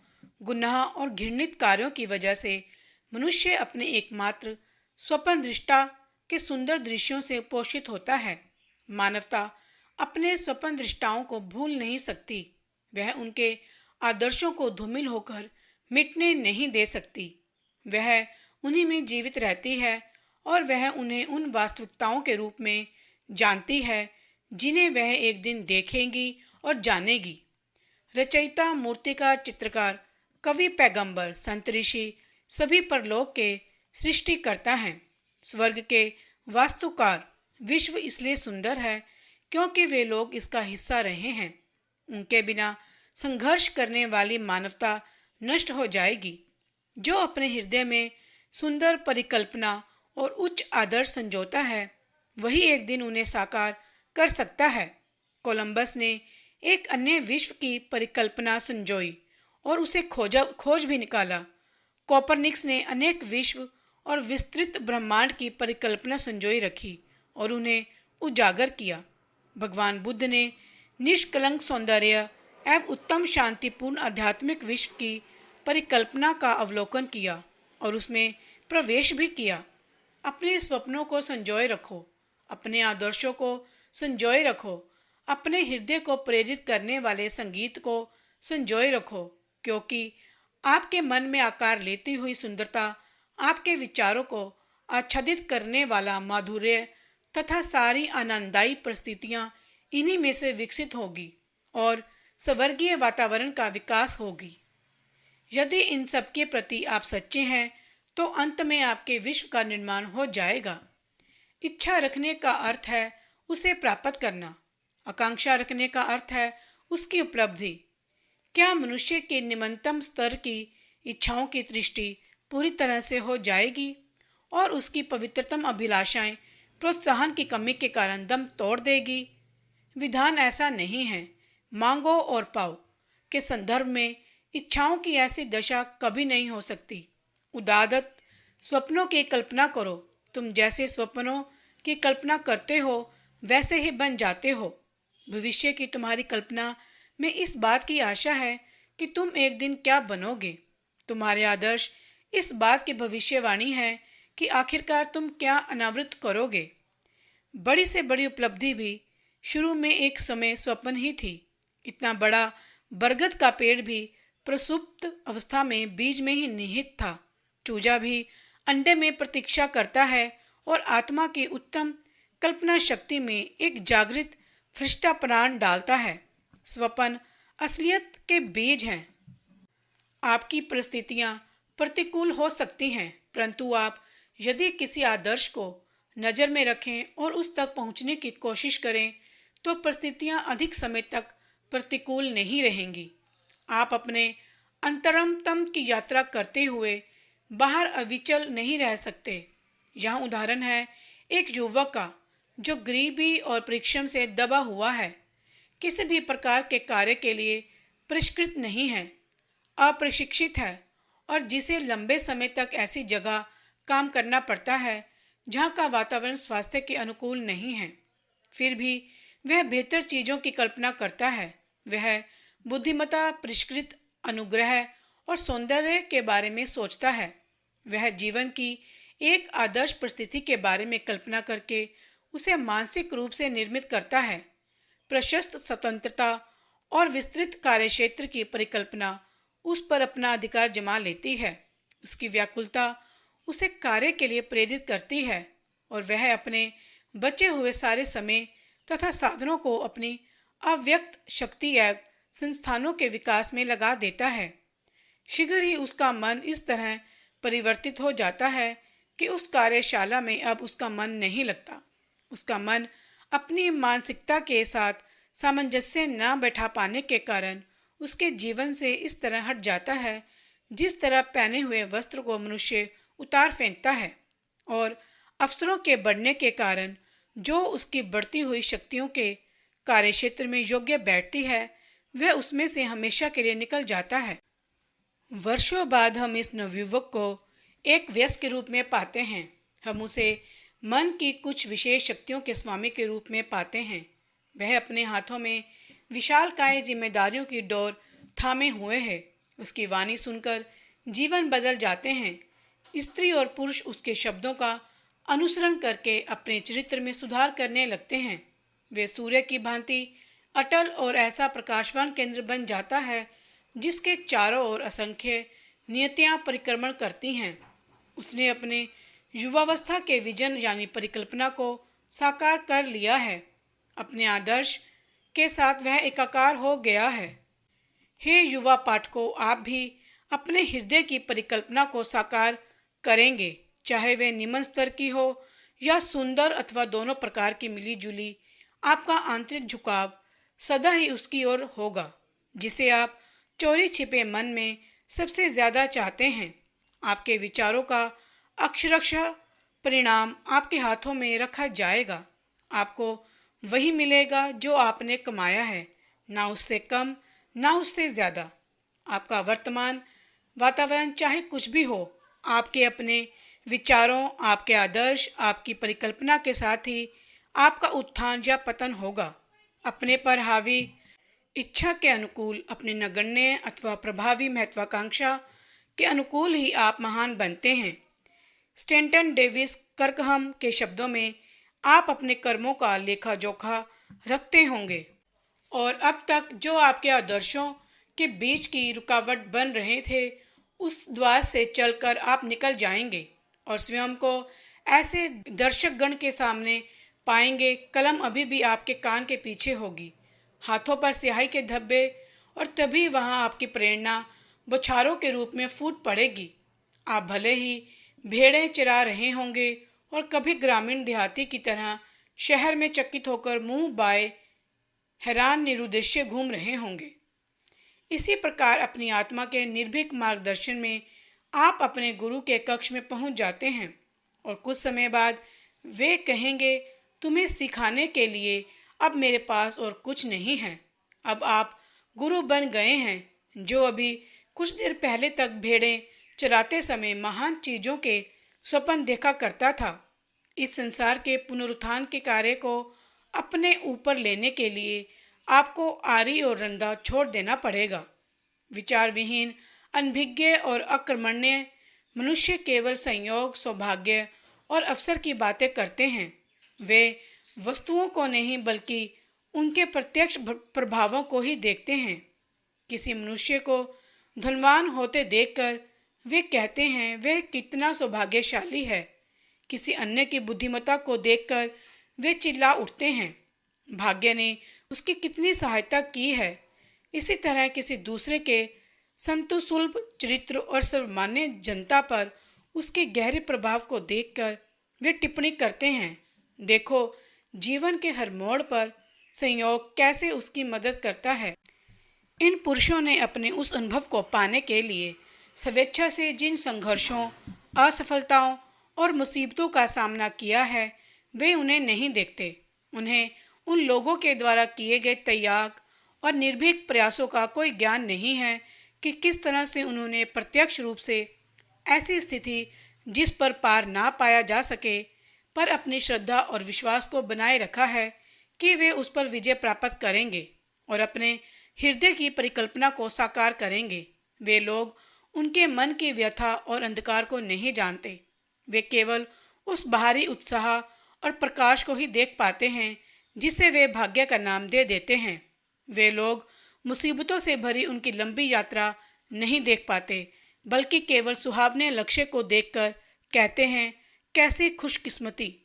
गुनाह और घृणित कार्यों की वजह से मनुष्य अपने एकमात्र स्वप्न दृष्टा के सुंदर दृश्यों से पोषित होता है। मानवता अपने स्वप्न दृष्टाओं को भूल नहीं सकती। वह उनके आदर्शों को धूमिल होकर मिटने नहीं दे सकती। वह उन्हीं में जीवित रहती है और वह उन्हें उन वास्तविकताओं के रूप में जानती है जिन्हें वह एक दिन देखेगी और जानेगी। रचयिता, मूर्तिकार, चित्रकार, कवि, पैगंबर, संत, ऋषि सभी परलोक के सृष्टि करता है। स्वर्ग के वास्तुकार। विश्व इसलिए सुंदर है क्योंकि वे लोग इसका हिस्सा रहे हैं। उनके बिना संघर्ष करने वाली मानवता नष्ट हो जाएगी। जो अपने हृदय में सुंदर परिकल्पना और उच्च आदर्श संजोता है, वही एक दिन उन्हें साकार कर सकता है। कोलंबस ने एक अन्य विश्व की परिकल्पना संजोई और उसे खोज भी निकाला। कोपरनिकस ने अनेक विश्व और विस्तृत ब्रह्मांड की परिकल्पना संजोई रखी और उन्हें उजागर किया। भगवान बुद्ध ने निष्कलंक सौंदर्य एवं उत्तम शांतिपूर्ण आध्यात्मिक विश्व की परिकल्पना का अवलोकन किया और उसमें प्रवेश भी किया। अपने स्वप्नों को संजोए रखो, अपने आदर्शों को संजोए रखो, अपने हृदय को प्रेरित करने वाले संगीत को संजोए रखो, क्योंकि आपके मन में आकार लेती हुई सुंदरता, आपके विचारों को आच्छादित करने वाला माधुर्य तथा सारी आनंददायी परिस्थितियां इन्हीं में से विकसित होगी और स्वर्गीय वातावरण का विकास होगी। यदि इन सब के प्रति आप सच्चे हैं तो अंत में आपके विश्व का निर्माण हो जाएगा। इच्छा रखने का अर्थ है उसे प्राप्त करना, आकांक्षा रखने का अर्थ है उसकी उपलब्धि। क्या मनुष्य के निम्नतम स्तर की इच्छाओं की दृष्टि पूरी तरह से हो जाएगी और उसकी पवित्रतम अभिलाषाएं प्रोत्साहन की कमी के कारण दम तोड़ देगी? विधान ऐसा नहीं है। मांगो और पाओ के संदर्भ में इच्छाओं की ऐसी दशा कभी नहीं हो सकती। उदात्त स्वप्नों की कल्पना करो। तुम जैसे स्वप्नों की कल्पना करते हो वैसे ही बन जाते हो। भविष्य की तुम्हारी कल्पना में इस बात की आशा है कि तुम एक दिन क्या बनोगे। तुम्हारे आदर्श इस बात की भविष्यवाणी है कि आखिरकार तुम क्या अनावृत करोगे। बड़ी से बड़ी उपलब्धि भी शुरू में एक समय स्वप्न ही थी। इतना बड़ा बरगद का पेड़ भी प्रसुप्त अवस्था में बीज में ही निहित था। चूजा भी अंडे में प्रतीक्षा करता है और आत्मा की उत्तम कल्पना शक्ति में एक जागृत फरिश्ता प्राण डालता है। स्वप्न असलियत के बीज हैं। आपकी परिस्थितियां प्रतिकूल हो सकती हैं, परंतु आप यदि किसी आदर्श को नज़र में रखें और उस तक पहुंचने की कोशिश करें तो परिस्थितियां अधिक समय तक प्रतिकूल नहीं रहेंगी। आप अपने अंतरतम की यात्रा करते हुए बाहर अविचल नहीं रह सकते। यहाँ उदाहरण है एक युवक का जो गरीबी और परिश्रम से दबा हुआ है, किसी भी प्रकार के कार्य के लिए परिष्कृत नहीं है, अप्रशिक्षित है और जिसे लंबे समय तक ऐसी जगह काम करना पड़ता है जहाँ का वातावरण स्वास्थ्य के अनुकूल नहीं है। फिर भी वह बेहतर चीज़ों की कल्पना करता है। वह बुद्धिमत्ता, परिष्कृत अनुग्रह और सौंदर्य के बारे में सोचता है। वह जीवन की एक आदर्श परिस्थिति के बारे में कल्पना करके उसे मानसिक रूप से निर्मित करता है। प्रशस्त स्वतंत्रता और विस्तृत कार्यक्षेत्र की परिकल्पना उस पर अपना अधिकार जमा लेती है। उसकी व्याकुलता उसे कार्य के लिए प्रेरित करती है और वह अपने बचे हुए सारे समय तथा साधनों को अपनी अव्यक्त शक्ति या संस्थानों के विकास में लगा देता है। शीघ्र ही उसका मन इस तरह परिवर्तित हो जाता है कि उस कार्यशाला में अब उसका मन नहीं लगता। उसका मन अपनी मानसिकता के साथ सामंजस्य न बैठा पाने के कारण उसके जीवन से इस तरह हट जाता है जिस तरह पहने हुए वस्त्र को मनुष्य उतार फेंकता है, और अवसरों के बढ़ने के कारण जो उसकी बढ़ती हुई शक्तियों के कार्यक्षेत्र में योग्य बैठती है वह उसमें से हमेशा के लिए निकल जाता है। वर्षों बाद हम इस नवयुवक को एक वयस्क के रूप में पाते हैं। हम उसे मन की कुछ विशेष शक्तियों के स्वामी के रूप में पाते हैं। वह अपने हाथों में विशालकाय जिम्मेदारियों की डोर थामे हुए है। उसकी वाणी सुनकर जीवन बदल जाते हैं। स्त्री और पुरुष उसके शब्दों का अनुसरण करके अपने चरित्र में सुधार करने लगते हैं। वे सूर्य की भांति अटल और ऐसा प्रकाशवान केंद्र बन जाता है जिसके चारों ओर असंख्य नियतियां परिक्रमण करती हैं। उसने अपने युवावस्था के विजन यानी परिकल्पना को साकार कर लिया है। अपने आदर्श के साथ वह एकाकार हो गया है। हे युवा पाठकों, आप भी अपने हृदय की परिकल्पना को साकार करेंगे, चाहे वे निम्न स्तर की हो या सुंदर अथवा दोनों प्रकार की मिली जुली। आपका आंतरिक झुकाव सदा ही उसकी ओर होगा जिसे आप चोरी छिपे मन में सबसे ज्यादा चाहते हैं। आपके विचारों का अक्षरशः परिणाम आपके हाथों में रखा जाएगा। आपको वही मिलेगा जो आपने कमाया है, ना उससे कम ना उससे ज्यादा। आपका वर्तमान वातावरण चाहे कुछ भी हो, आपके अपने विचारों, आपके आदर्श, आपकी परिकल्पना के साथ ही आपका उत्थान या पतन होगा। अपने पर हावी इच्छा के अनुकूल, अपने नगण्य अथवा प्रभावी महत्वाकांक्षा के अनुकूल ही आप महान बनते हैं। स्टैंटन डेविस कर्कहम के शब्दों में, आप अपने कर्मों का लेखा जोखा रखते होंगे। और अब तक जो आपके आदर्शों के बीच की रुकावट बन रहे थे, उस द्वार से चलकर आप निकल जाएंगे और स्वयं को ऐसे दर्शकगण के सामने पाएंगे। कलम अभी भी आपके कान के पीछे होगी, हाथों पर स्याही के धब्बे, और तभी वहां आपकी प्रेरणा बौछारों के रूप में फूट पड़ेगी। आप भले ही भेड़ें चरा रहे होंगे और कभी ग्रामीण देहाती की तरह शहर में चकित होकर मुंह बाए हैरान निरुद्देश्य घूम रहे होंगे। इसी प्रकार अपनी आत्मा के निर्भीक मार्गदर्शन में आप अपने गुरु के कक्ष में पहुंच जाते हैं और कुछ समय बाद वे कहेंगे, तुम्हें सिखाने के लिए अब मेरे पास और कुछ नहीं है। अब आप गुरु बन गए हैं। जो अभी कुछ देर पहले तक भेड़ें चराते समय महान चीज़ों के स्वप्न देखा करता था, इस संसार के पुनरुत्थान के कार्य को अपने ऊपर लेने के लिए आपको आरी और रंदा छोड़ देना पड़ेगा। विचार विहीन, अनभिज्ञ और अकर्मण्य मनुष्य केवल संयोग, सौभाग्य और अवसर की बातें करते हैं। वे वस्तुओं को नहीं बल्कि उनके प्रत्यक्ष प्रभावों को ही देखते हैं। किसी मनुष्य को धनवान होते देखकर वे कहते हैं, वह कितना सौभाग्यशाली है। किसी अन्य की बुद्धिमत्ता को देखकर वे चिल्ला उठते हैं, भाग्य ने उसकी कितनी सहायता की है। इसी तरह किसी दूसरे के संतुसुलभ चरित्र और सर्वमान्य जनता पर उसके गहरे प्रभाव को देखकर वे टिप्पणी करते हैं, देखो जीवन के हर मोड़ पर संयोग कैसे उसकी मदद करता है। इन पुरुषों ने अपने उस अनुभव को पाने के लिए स्वेच्छा से जिन संघर्षों, असफलताओं और मुसीबतों का सामना किया है, वे उन्हें नहीं देखते। उन्हें उन लोगों के द्वारा किए गए त्याग और निर्भीक प्रयासों का कोई ज्ञान नहीं है कि किस तरह से उन्होंने प्रत्यक्ष रूप से ऐसी स्थिति जिस पर पार ना पाया जा सके, पर अपनी श्रद्धा और विश्वास को बनाए रखा है कि वे उस पर विजय प्राप्त करेंगे और अपने हृदय की परिकल्पना को साकार करेंगे। वे लोग उनके मन की व्यथा और अंधकार को नहीं जानते। वे केवल उस बाहरी उत्साह और प्रकाश को ही देख पाते हैं जिसे वे भाग्य का नाम दे देते हैं। वे लोग मुसीबतों से भरी उनकी लंबी यात्रा नहीं देख पाते, बल्कि केवल सुहावने लक्ष्य को देखकर कहते हैं, कैसी खुशकिस्मती।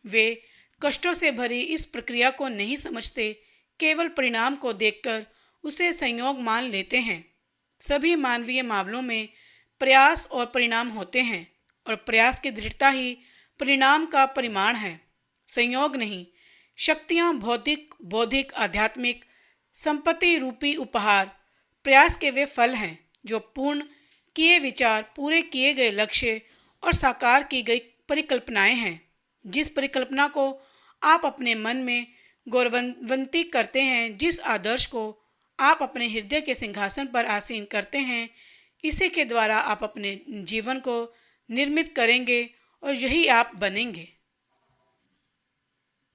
वे कष्टों से भरी इस प्रक्रिया को नहीं समझते, केवल परिणाम को देखकर उसे संयोग मान लेते हैं। सभी मानवीय मामलों में प्रयास और परिणाम होते हैं और प्रयास की दृढ़ता ही परिणाम का परिमाण है, संयोग नहीं। शक्तियाँ भौतिक, बौद्धिक, आध्यात्मिक, संपत्ति रूपी उपहार प्रयास के वे फल हैं जो पूर्ण किए विचार, पूरे किए गए लक्ष्य और साकार की गई परिकल्पनाएं हैं। जिस परिकल्पना को आप अपने मन में गौरवंती करते हैं, जिस आदर्श को आप अपने हृदय के सिंहासन पर आसीन करते हैं, इसी के द्वारा आप अपने जीवन को निर्मित करेंगे और यही आप बनेंगे।